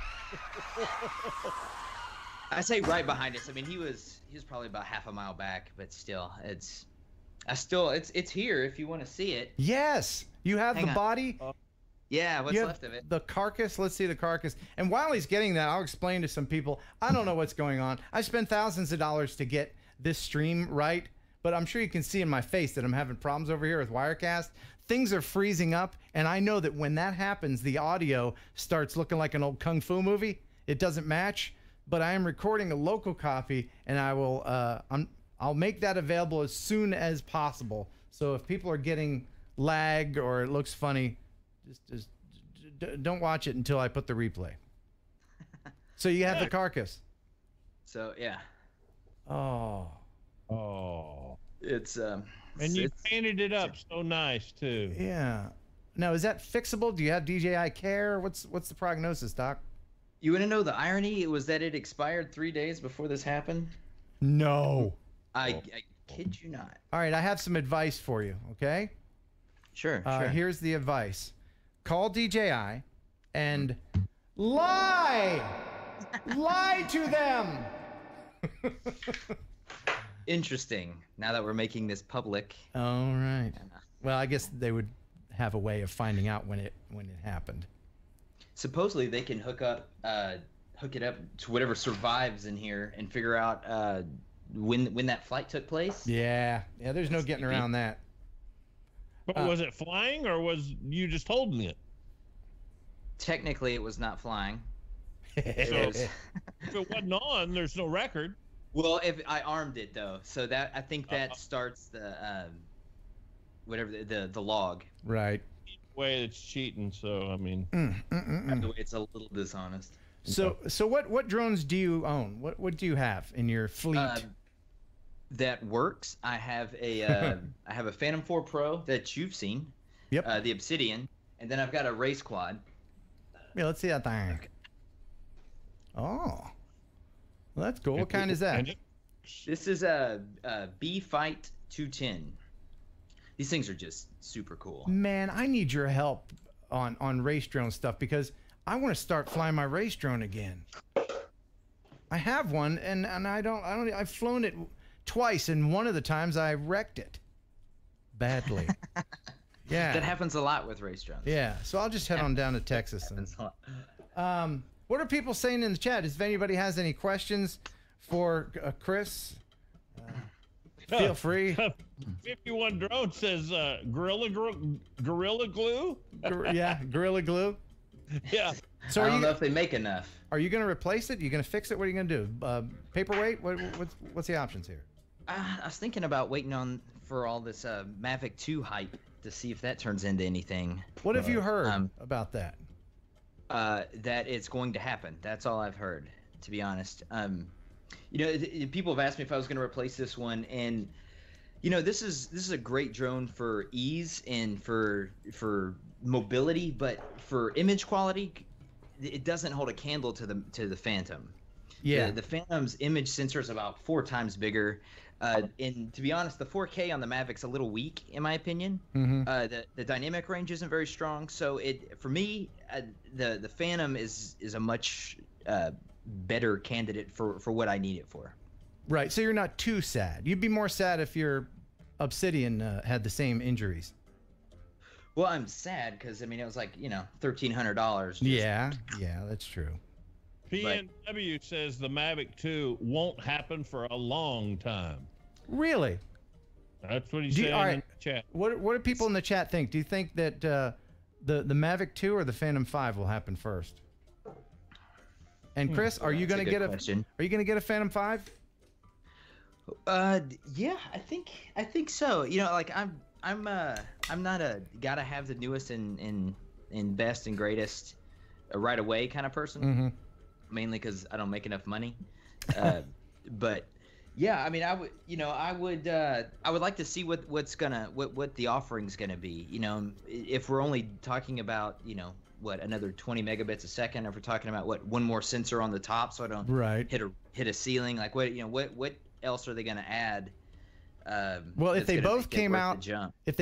I say right behind us. I mean, he was probably about half a mile back, but still, it's here if you want to see it. Yes, you have the body. Yeah, what's left of it? The carcass. Let's see the carcass. And while he's getting that, I'll explain to some people. I don't know what's going on. I spent thousands of dollars to get this stream right, but I'm sure you can see in my face that I'm having problems over here with Wirecast. Things are freezing up, and I know that when that happens, the audio starts looking like an old kung fu movie. It doesn't match, but I am recording a local copy, and I will I'll make that available as soon as possible. So if people are getting lag or it looks funny, just don't watch it until I put the replay. So you have the carcass. So yeah. Oh. It's and you painted it up so nice too. Yeah. Now, is that fixable? Do you have DJI Care? What's the prognosis, Doc? You want to know the irony? It was that it expired 3 days before this happened. No. I kid you not. All right, I have some advice for you. Okay. Sure. Here's the advice: call DJI and lie to them. Interesting. Now that we're making this public. All right. Well, I guess they would have a way of finding out when it happened. Supposedly they can hook it up to whatever survives in here and figure out when that flight took place. Yeah. There's no getting around that. But was it flying or was you just holding it? Technically, it was not flying. So if it wasn't on, there's no record. Well, if I armed it though, so that I think that starts the whatever the log. Right. Way it's cheating. So I mean, the way it's a little dishonest. So what drones do you own? What do you have in your fleet? That works. I have a I have a Phantom 4 Pro that you've seen. Yep. The Obsidian, and then I've got a race quad. Yeah, let's see that thing. Oh, well, that's cool. What kind is that? This is a B Fight 210. These things are just super cool. Man, I need your help on race drone stuff because I want to start flying my race drone again. I have one, and I've flown it twice, and one of the times I wrecked it badly. Yeah, that happens a lot with race drones. Yeah, so I'll just head on down to Texas. What are people saying in the chat? If anybody has any questions for Chris, feel free. 51 Drone says Gorilla Glue. Yeah, Gorilla Glue. Yeah. So I don't know if they make enough. Are you going to replace it? Are you going to fix it? What are you going to do? Paperweight? What's the options here? I was thinking about waiting for all this Mavic 2 hype to see if that turns into anything. What have you heard about that? That it's going to happen. That's all I've heard, to be honest. People have asked me if I was going to replace this one, and this is a great drone for ease and for mobility, but for image quality, it doesn't hold a candle to the Phantom. Yeah, the Phantom's image sensor is about 4 times bigger. And to be honest, the 4K on the Mavic's a little weak, in my opinion. The dynamic range isn't very strong. So for me, the Phantom is a much better candidate for what I need it for. Right. So you're not too sad. You'd be more sad if your Obsidian had the same injuries. Well, I'm sad because it was like $1,300. Yeah, that's true. PNW says the Mavic 2 won't happen for a long time. Really? That's what he's saying in the chat. What do people in the chat think? Do you think that the Mavic 2 or the Phantom 5 will happen first? And Chris, are you going to get a Phantom 5? Yeah, I think so. You know, like I'm not a gotta have the newest and best and greatest right away kind of person. Mm-hmm. Mainly because I don't make enough money. But yeah, I mean, I would like to see what the offering's gonna be. You know, if we're only talking about, you know, what, another 20 megabits a second, if we're talking about what, one more sensor on the top so I don't hit a ceiling, like what else are they gonna add? Well, if they both came out at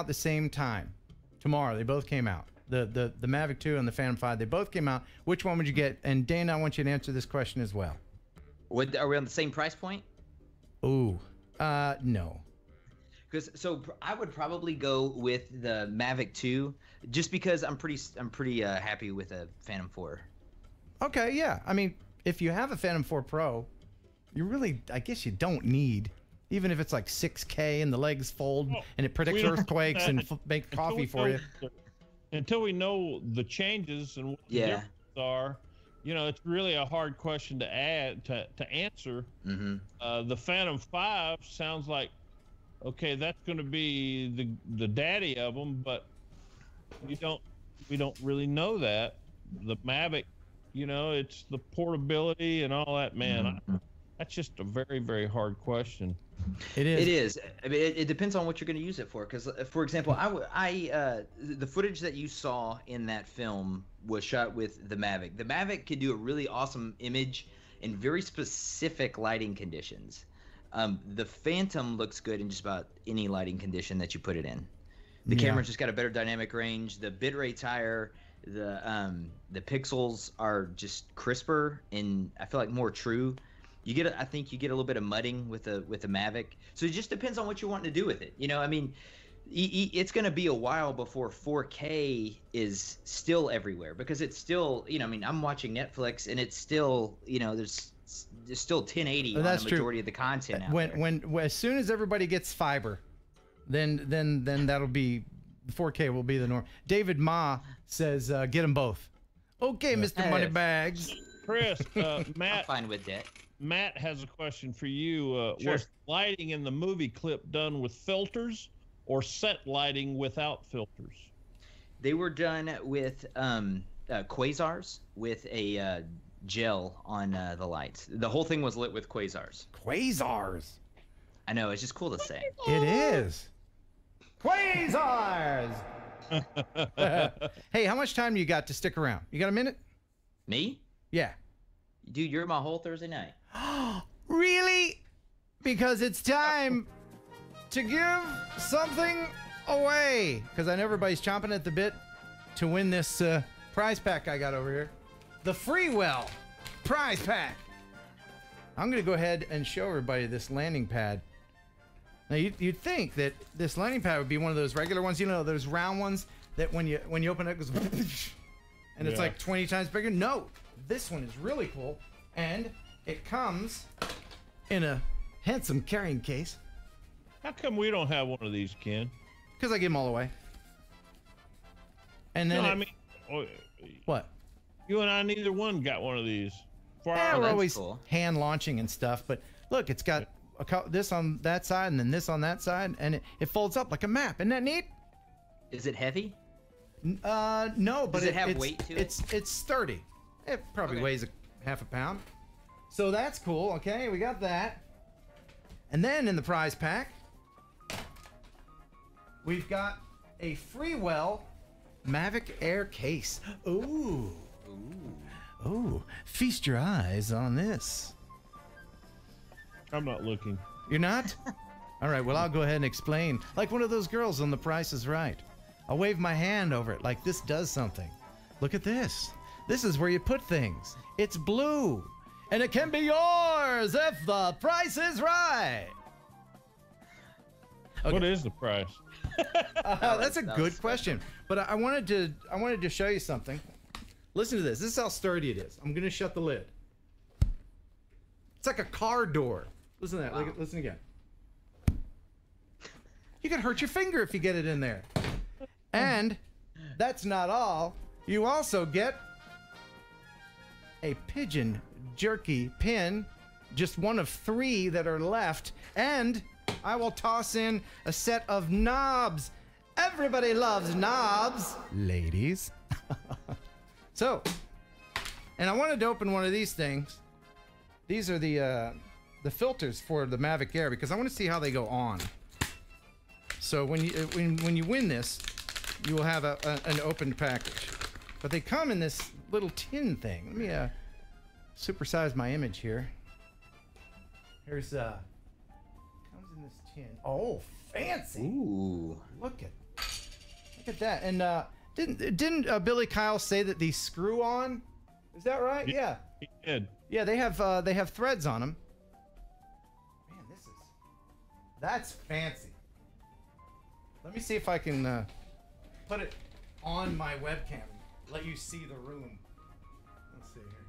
the same time tomorrow, they both came out. The Mavic 2 and the Phantom 5, they both came out. Which one would you get? And Dana, I want you to answer this question as well. Are we on the same price point? Ooh, no. So I would probably go with the Mavic 2, just because I'm pretty happy with a Phantom 4. Okay, yeah. I mean, if you have a Phantom 4 Pro, you really, I guess you don't need, even if it's like 6K and the legs fold and it predicts earthquakes and make coffee for you. Until we know the changes and what the differences are, you know, it's really a hard question to answer. Mm-hmm. The Phantom 5 sounds like, okay, that's going to be the daddy of them, but we don't really know that. The Mavic, you know, it's the portability and all that, man. Mm-hmm. That's just a very, very hard question. It is. It is. I mean, it depends on what you're going to use it for. Because, for example, the footage that you saw in that film was shot with the Mavic. The Mavic can do a really awesome image in very specific lighting conditions. The Phantom looks good in just about any lighting condition that you put it in. The camera's just got a better dynamic range. The bitrate's higher. The pixels are just crisper and I feel like more true. I think you get a little bit of mudding with the Mavic. So it just depends on what you want to do with it. You know, I mean, it's going to be a while before 4K is still everywhere, because it's still, you know, I mean, I'm watching Netflix and it's still, you know, there's still 1080 on the majority of the content out there. When as soon as everybody gets fiber, then that'll be 4K will be the norm. David Ma says get them both. Okay, Mr. Moneybags. Chris, Matt. I'm fine with that. Matt has a question for you. Sure. Was lighting in the movie clip done with filters or set lighting without filters? They were done with quasars with a gel on the lights. The whole thing was lit with quasars. Quasars? I know, it's just cool to say. It is. Quasars! Hey, how much time do you got to stick around? You got a minute? Me? Yeah. Dude, you're my whole Thursday night. Really? Because it's time to give something away. Because I know everybody's chomping at the bit to win this prize pack I got over here. The Freewell prize pack. I'm going to go ahead and show everybody this landing pad. Now, you'd think that this landing pad would be one of those regular ones, you know, those round ones that when you open it, it goes and it's like 20 times bigger. No, this one is really cool. And it comes in a handsome carrying case. How come we don't have one of these, Ken? Because I give them all away. And then no, I mean, what? You and I, neither one got one of these. Yeah, we're always hand launching and stuff. But look, it's got this on that side and then this on that side, and it folds up like a map. Isn't that neat? Is it heavy? No, but does it have weight to it? It's sturdy. It probably weighs half a pound. So that's cool. Okay, we got that. And then in the prize pack, we've got a Freewell Mavic Air case. Ooh. Ooh. Feast your eyes on this. I'm not looking. You're not? All right, well, I'll go ahead and explain. Like one of those girls on The Price is Right. I'll wave my hand over it like this does something. Look at this. This is where you put things. It's blue. And it can be yours if the price is right. Okay. What is the price? That's a good question. But I wanted to show you something. Listen to this. This is how sturdy it is. I'm going to shut the lid. It's like a car door. Listen to that. Wow. Listen again. You could hurt your finger if you get it in there. And that's not all. You also get a pigeon jerky pin just one of 3 that are left. And I will toss in a set of knobs. Everybody loves knobs, ladies. So, and I wanted to open one of these things. These are the filters for the Mavic Air because I want to see how they go on. So when you win this, you will have an opened package. But they come in this little tin thing. Let me supersize my image here. Here's comes in this tin. Oh, fancy! Ooh, look at that. And didn't Billy Kyle say that these screw on? Is that right? Yeah. He did. Yeah, they have threads on them. Man, that's fancy. Let me see if I can put it on my webcam. Let you see the room. Let's see here.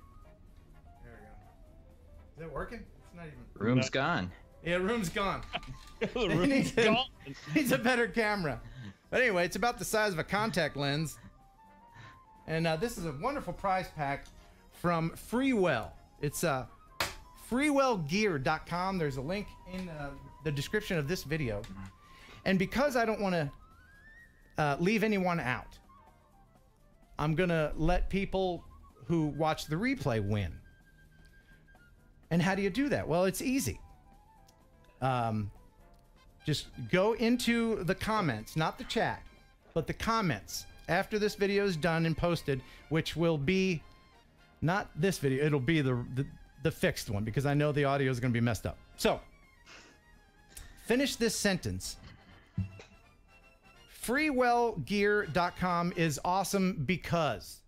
There we go. Is that working? It's not even. Room's gone. Yeah, room's gone. The room's gone. Needs a better camera. But anyway, it's about the size of a contact lens. And this is a wonderful prize pack from Freewell. It's freewellgear.com. There's a link in the description of this video. And because I don't want to leave anyone out, I'm going to let people who watch the replay win. And how do you do that? Well, it's easy. Just go into the comments, not the chat, but the comments after this video is done and posted, which will be not this video. It'll be the fixed one because I know the audio is going to be messed up. So finish this sentence. Freewellgear.com is awesome because,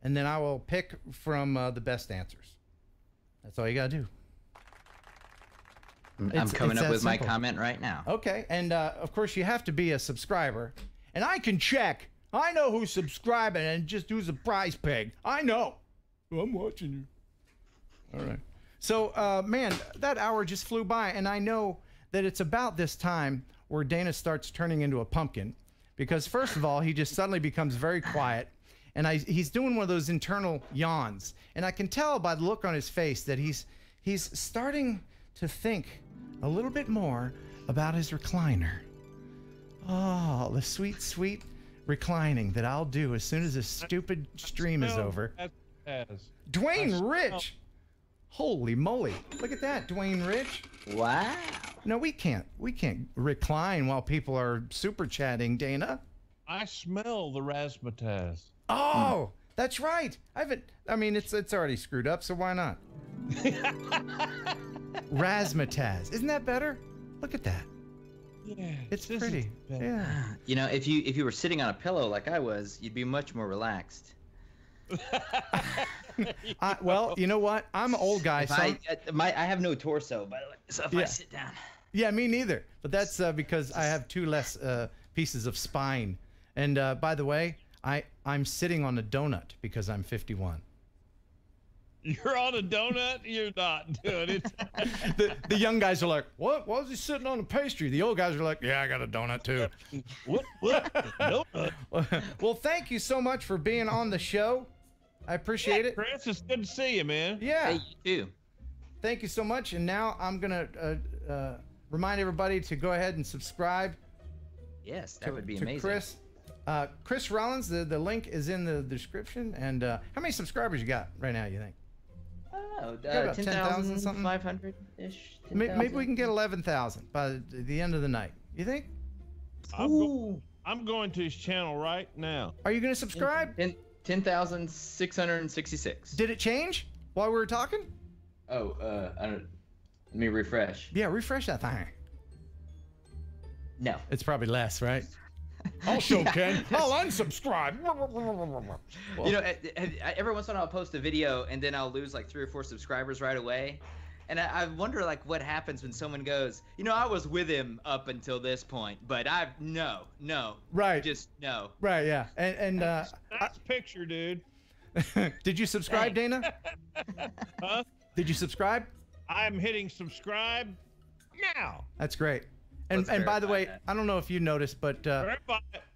and then I will pick from the best answers. That's all you gotta do. I'm coming up with my comment right now. Okay, and of course you have to be a subscriber, and I can check. I know who's subscribing and just who's a prize pig. I know. I'm watching you. All right. So, man, that hour just flew by, and I know that it's about this time where Dana starts turning into a pumpkin, because first of all, he just suddenly becomes very quiet, and he's doing one of those internal yawns, and I can tell by the look on his face that he's starting to think a little bit more about his recliner. Oh, the sweet, sweet reclining that I'll do as soon as this stupid stream is over. Dwayne Rich! Holy moly. Look at that, Dwayne Rich. Wow. No, we can't recline while people are super chatting, Dana. I smell the razzmatazz. Oh, that's right. I mean, it's already screwed up, so why not? Razzmatazz. Isn't that better? Look at that. Yeah. It's pretty. Yeah. You know, if you were sitting on a pillow like I was, you'd be much more relaxed. Well, you know what? I'm an old guy. I have no torso, by the way, so if I sit down. Yeah, me neither. But that's because I have 2 less pieces of spine. And by the way, I'm sitting on a donut because I'm 51. You're on a donut? You're not doing it. The young guys are like, what? Why is he sitting on a pastry? The old guys are like, yeah, I got a donut too. What? Donut? Well, thank you so much for being on the show. I appreciate it. Chris, it's good to see you, man. Yeah. Hey, you too. Thank you so much. And now I'm going to remind everybody to go ahead and subscribe. Yes, that would be amazing. Chris Rollins, the link is in the description. And how many subscribers you got right now, you think? Oh, 10,500-ish. Maybe we can get 11,000 by the end of the night. You think? I'm going to his channel right now. Are you going to subscribe? 10,666. Did it change while we were talking? Oh, I don't. Let me refresh. Yeah, refresh that thing. No. It's probably less, right? I'll show Ken. I'll unsubscribe. Well, you know, every once in a while I'll post a video and then I'll lose like 3 or 4 subscribers right away. And I wonder like what happens when someone goes, you know, I was with him up until this point, but no. Right. Just no. Right, yeah. And nice picture, dude. Did you subscribe, Dana? Huh? Did you subscribe? I'm hitting subscribe now. That's great. And by the way, I don't know if you noticed, but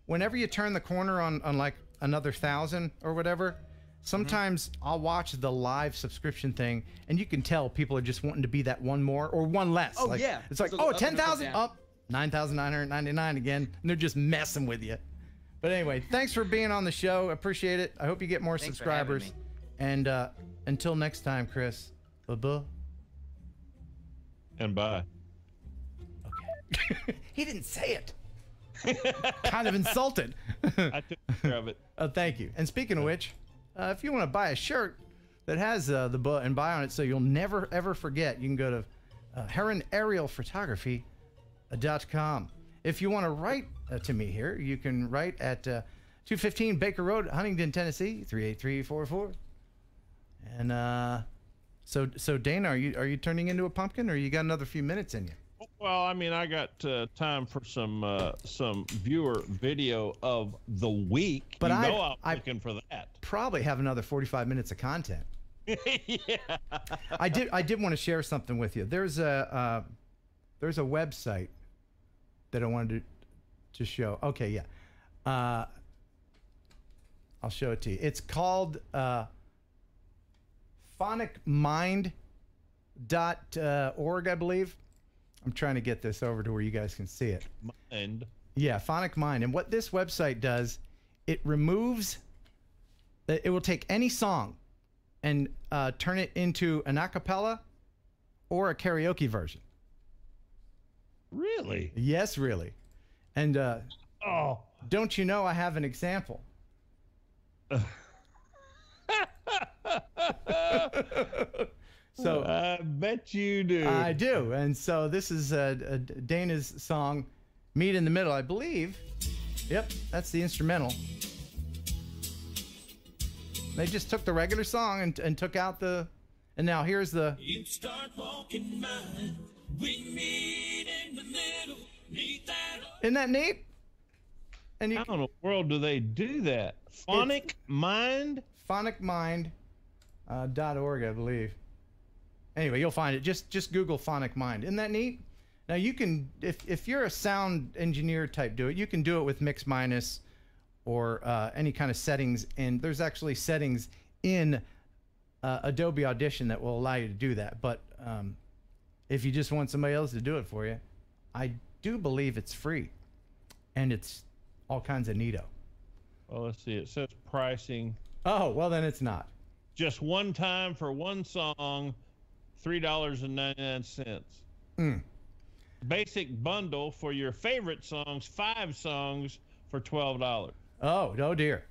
whenever you turn the corner on like another 1,000 or whatever, Sometimes I'll watch the live subscription thing, and you can tell people are just wanting to be that one more or one less. Oh, yeah. It's like, So oh, up and up and 10,000 down. up, 9,999 again, and they're just messing with you. But anyway, thanks for being on the show. Appreciate it. I hope you get more Thanks for having subscribers. me. And until next time, Chris. Bye-bye. And bye. Okay. He didn't say it. Kind of insulted. I took care of it. Oh, thank you. And speaking of which, if you want to buy a shirt that has the butt and buy on it so you'll never, ever forget, you can go to heronaerialphotography.com. If you want to write to me here, you can write at 215 Baker Road, Huntington, Tennessee, 38344. And so Dana, are you turning into a pumpkin, or you got another few minutes in you? Well, I mean, I got time for some viewer video of the week. But I'm looking for that. Probably have another 45 minutes of content. Yeah. I did want to share something with you. There's a website that I wanted to show. Okay, yeah. I'll show it to you. It's called phonicmind.org, I believe. I'm trying to get this over to where you guys can see it. Mind. Yeah, Phonic Mind. And what this website does, it removes, it will take any song and turn it into an a cappella or a karaoke version. Really? Yes, really. And don't you know I have an example? So I bet you do. I do. And so this is Dana's song, Meet in the Middle, I believe. Yep, that's the instrumental. They just took the regular song and took out the, and now here's the. You start walking mine, we meet in the middle, need that. Isn't that neat? And How in the world do they do that? Phonic Mind? Phonicmind.org, I believe. Anyway, you'll find it. Just Google Phonic Mind. Isn't that neat? Now you can, if you're a sound engineer type, do it. You can do it with mix minus or any kind of settings. And there's actually settings in Adobe Audition that will allow you to do that. But if you just want somebody else to do it for you, I do believe it's free, and it's all kinds of neato. Well, let's see. It says pricing. Oh, well then it's not. Just one time for one song, $3.99. Basic bundle for your favorite songs, 5 songs for $12. Oh dear.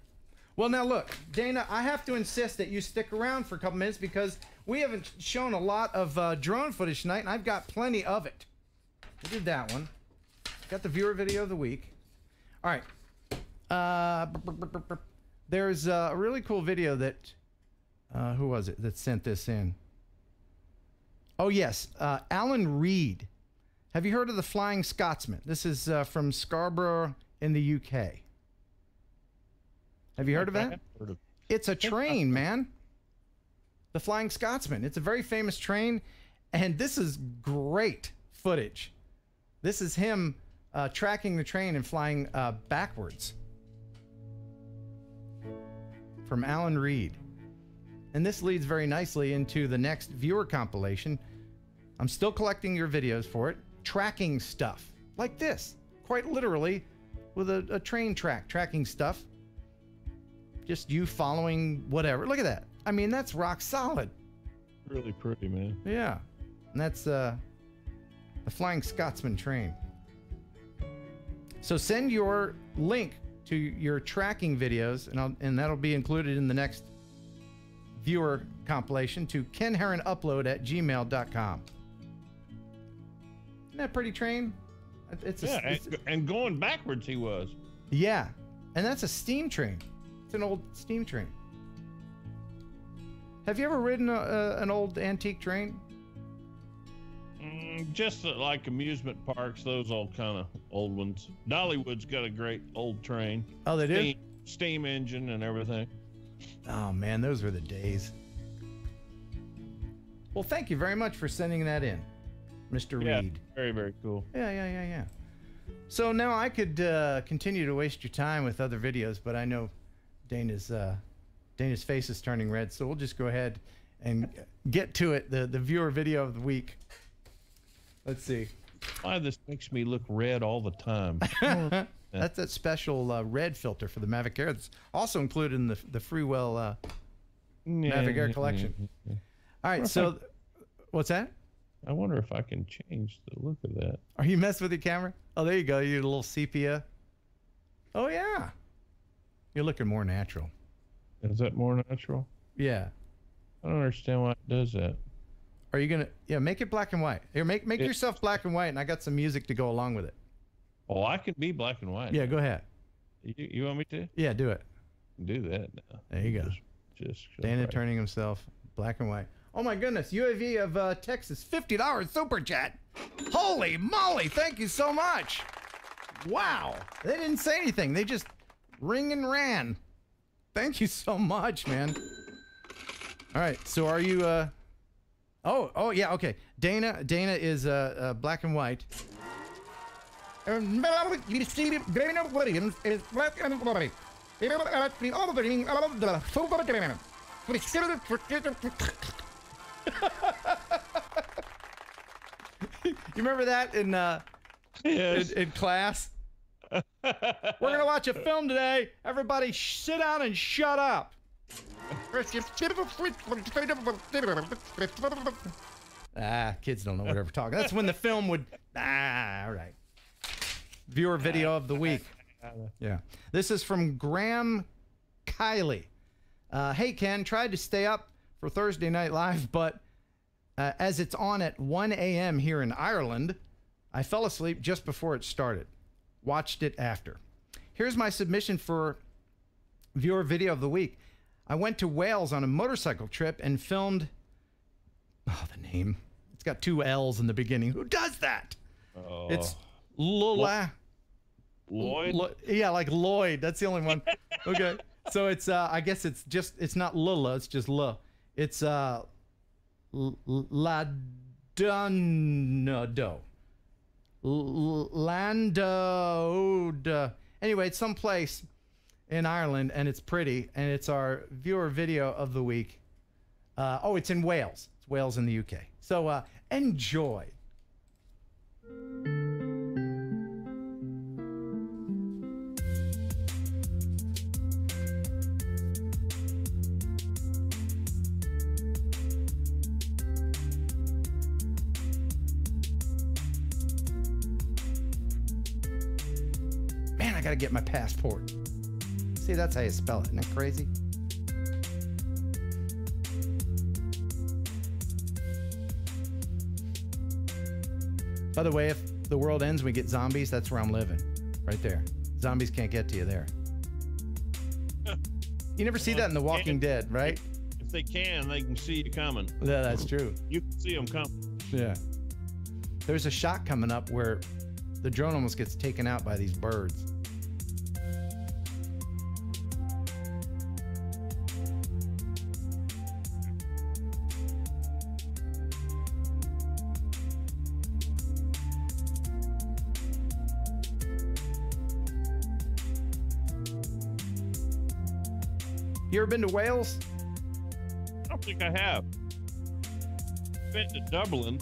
Well, now look, Dana, I have to insist that you stick around for a couple minutes because we haven't shown a lot of drone footage tonight, and I've got plenty of it. We did that one. Got the viewer video of the week. All right. There's a really cool video that, who was it that sent this in? Oh, yes, Alan Reed. Have you heard of the Flying Scotsman? This is from Scarborough in the UK. Have you heard of that? It's a train, man. The Flying Scotsman. It's a very famous train, and this is great footage. This is him tracking the train and flying backwards. From Alan Reed. And this leads very nicely into the next viewer compilation. I'm still collecting your videos for it. Tracking stuff like this, quite literally, with a train track, tracking stuff. Just you following whatever. Look at that. I mean, that's rock solid. Really pretty, man. Yeah. And that's the Flying Scotsman train. So send your link to your tracking videos, and that'll be included in the next viewer compilation to kenheronupload@gmail.com. Isn't that a pretty train? And going backwards he was. Yeah, and that's a steam train. It's an old steam train. Have you ever ridden an old antique train? Just like amusement parks, those old kind of old ones. Dollywood's got a great old train. Oh, they do? Steam engine and everything. Oh, man, those were the days. Well, thank you very much for sending that in, Mr. Reed. Very, very cool. Yeah. So now I could continue to waste your time with other videos, but I know Dana's Dana's face is turning red, so we'll just go ahead and get to it. The viewer video of the week. Let's see. Why this makes me look red all the time. That's that special red filter for the Mavic Air. That's also included in the Freewell Mavic Air collection. All right, so what's that? I wonder if I can change the look of that. Are you messing with your camera? Oh, there you go. You get a little sepia. Oh, yeah. You're looking more natural. Is that more natural? Yeah. I don't understand why it does that. Are you going to... Yeah, make it black and white. Here, make yourself black and white, and I got some music to go along with it. Oh, I can be black and white. Yeah, go ahead. You want me to? Yeah, do it. Do that now. There you go. Just Dana turning himself black and white. Oh my goodness, UAV of Texas, $50 super chat. Holy moly, thank you so much. Wow, they didn't say anything. They just ring and ran. Thank you so much, man. All right, so are you, oh yeah, okay. Dana is black and white. Dana Williams is black and white. You remember that in yes. in class? We're gonna watch a film today. Everybody, sit down and shut up. Kids don't know what we're talking. That's when the film would. All right. Viewer video of the week. Yeah. This is from Graham Kiley. Hey, Ken, tried to stay up for Thursday Night Live, but as it's on at 1 a.m. here in Ireland, I fell asleep just before it started. Watched it after. Here's my submission for viewer video of the week. I went to Wales on a motorcycle trip and filmed... Oh, the name. It's got 2 L's in the beginning. Who does that? It's Lola... Lloyd? Yeah, like Lloyd. That's the only one. Okay. So it's, I guess it's not Lula, it's just L. It's, Ladonado. Lando. Anyway, it's someplace in Ireland, and it's pretty, and it's our viewer video of the week. Oh, it's in Wales. It's Wales in the UK. So, enjoy. I gotta get my passport. See, that's how you spell it. Isn't that crazy? By the way, if the world ends and we get zombies, that's where I'm living. Right there. Zombies can't get to you there. You never see that in The Walking Dead, right? If they can see you coming. Yeah, that's true. You can see them coming. Yeah. There's a shot coming up where the drone almost gets taken out by these birds. You ever been to Wales? I don't think I have. Been to Dublin.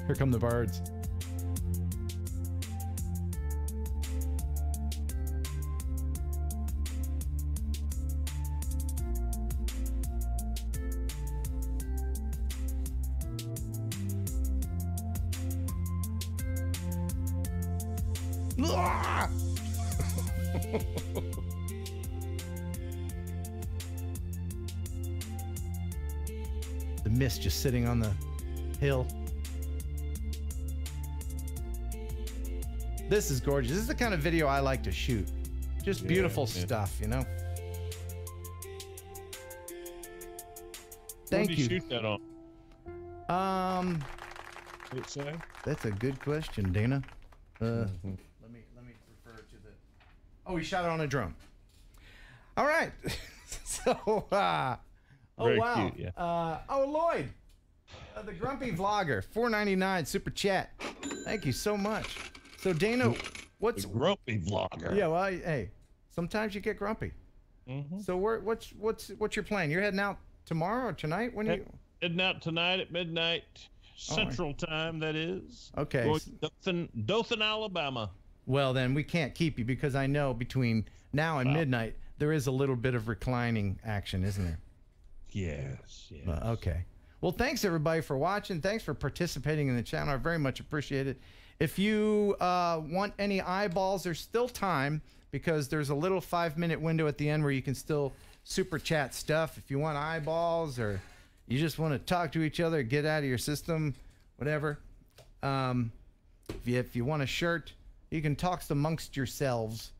Here come the birds. The mist just sitting on the hill. This is gorgeous. This is the kind of video I like to shoot. Just beautiful stuff, you know? Thank you. What did you shoot that on? Did it say? That's a good question, Dana. Let me refer to the... Oh, he shot it on a drone. All right. So, oh, Very wow. Cute, yeah. Oh, Lloyd, the grumpy vlogger, $4.99 super chat. Thank you so much. So, Dana, what's... The grumpy vlogger. Yeah, well, hey, sometimes you get grumpy. So what's your plan? You're heading out tomorrow or tonight? When are you heading out tonight at midnight Central Time? That is. Okay. Going to Dothan, Alabama. Well, then we can't keep you because I know between now and midnight there is a little bit of reclining action, isn't there? Yes. Okay. Well, thanks everybody for watching. Thanks for participating in the channel. I very much appreciate it. If you want any eyeballs, there's still time because there's a little 5-minute window at the end where you can still super chat stuff. If you want eyeballs or you just want to talk to each other, get out of your system, whatever. If you want a shirt, you can talk amongst yourselves.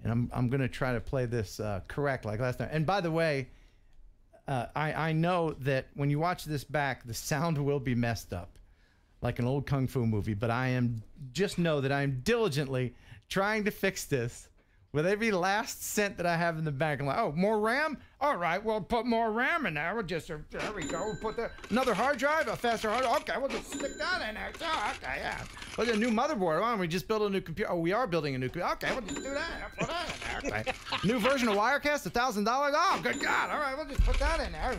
And I'm going to try to play this correct like last time. And by the way, I know that when you watch this back, the sound will be messed up like an old kung fu movie, but just know that I'm diligently trying to fix this with every last cent that I have in the bank. I'm like, oh, more RAM? All right, we'll put more RAM in there. There we go. We'll put another hard drive, a faster hard drive. Okay, we'll just stick that in there. Oh, okay, yeah. What's a new motherboard? Why don't we just build a new computer? Oh, we are building a new computer. Okay, we'll just do that. Put that in there. Okay. New version of Wirecast, $1,000. Oh, good God. All right, we'll just put that in there.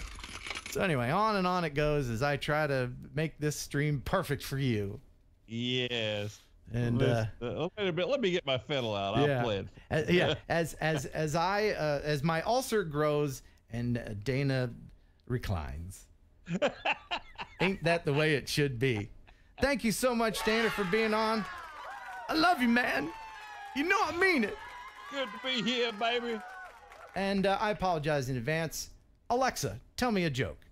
So anyway, on and on it goes as I try to make this stream perfect for you. Yes. And wait a bit. Let me get my fiddle out. I'll play it. As my ulcer grows and Dana reclines. Ain't that the way it should be? Thank you so much, Dana, for being on. I love you, man. You know I mean it. Good to be here, baby. And I apologize in advance. Alexa, tell me a joke.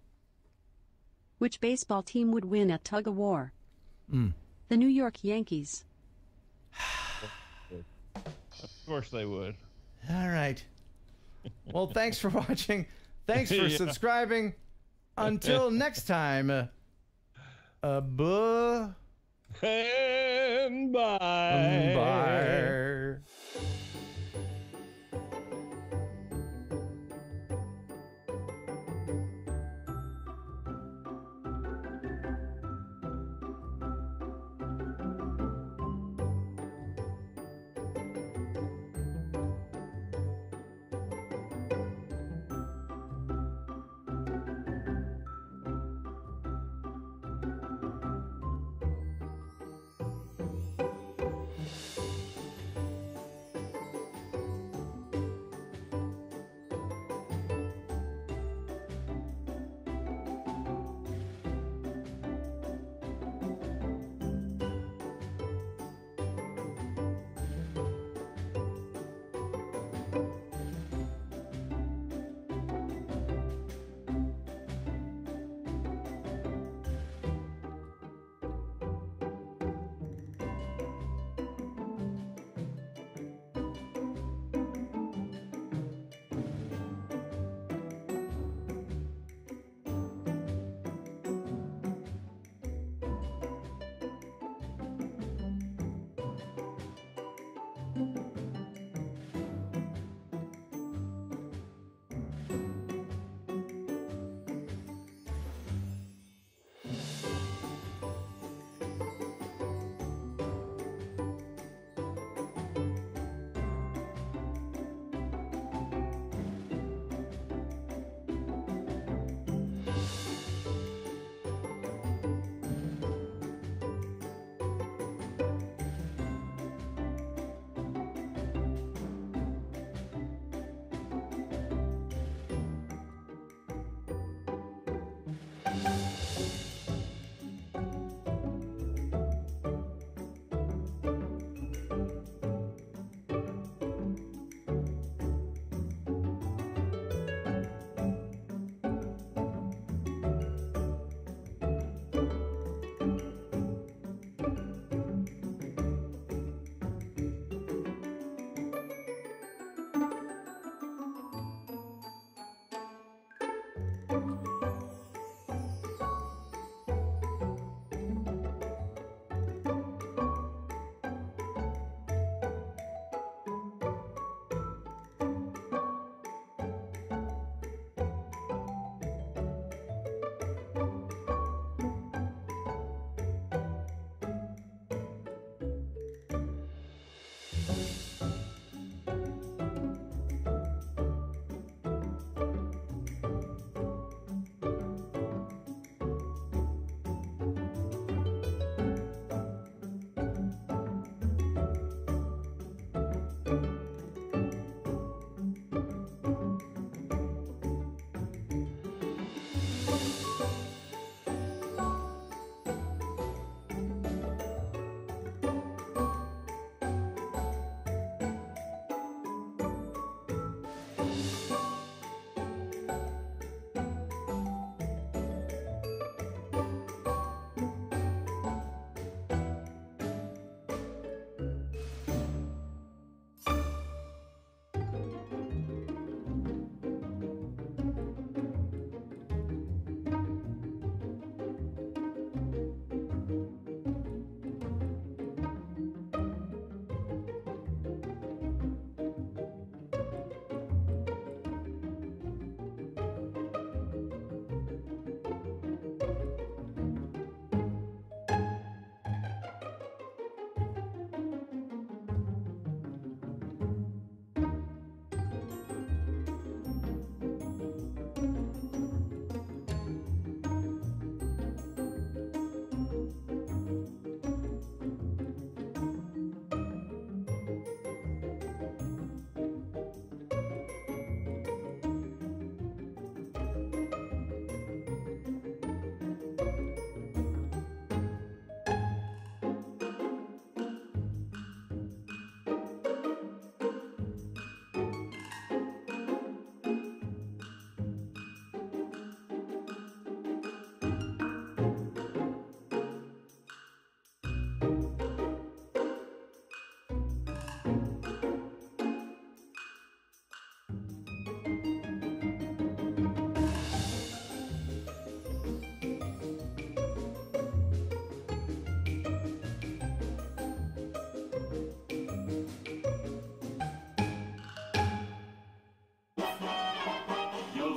Which baseball team would win at tug of war? The New York Yankees. Of course they would. All right. Well, thanks for watching. Thanks for subscribing. Until next time. And bye. Bye.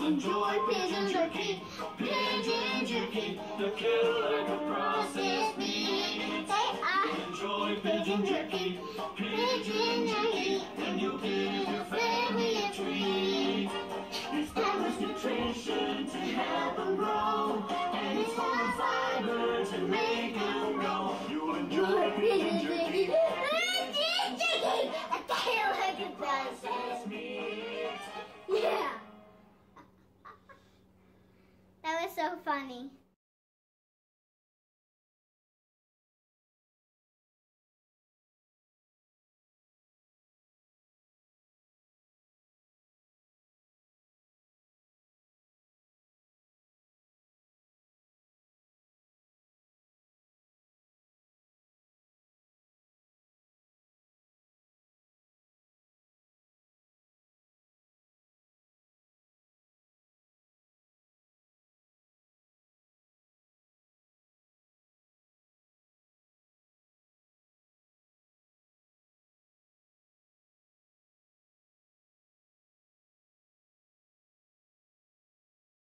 enjoy pigeon jerky. Pigeon jerky, the killer can process meat. Say I enjoy pigeon jerky. Pigeon jerky, and you give your family a treat. It's balanced nutrition to help them grow, and it's full of fiber to make them grow. You enjoy pigeon jerky. Pigeon jerky, a killer can process meat. Yeah. That was so funny.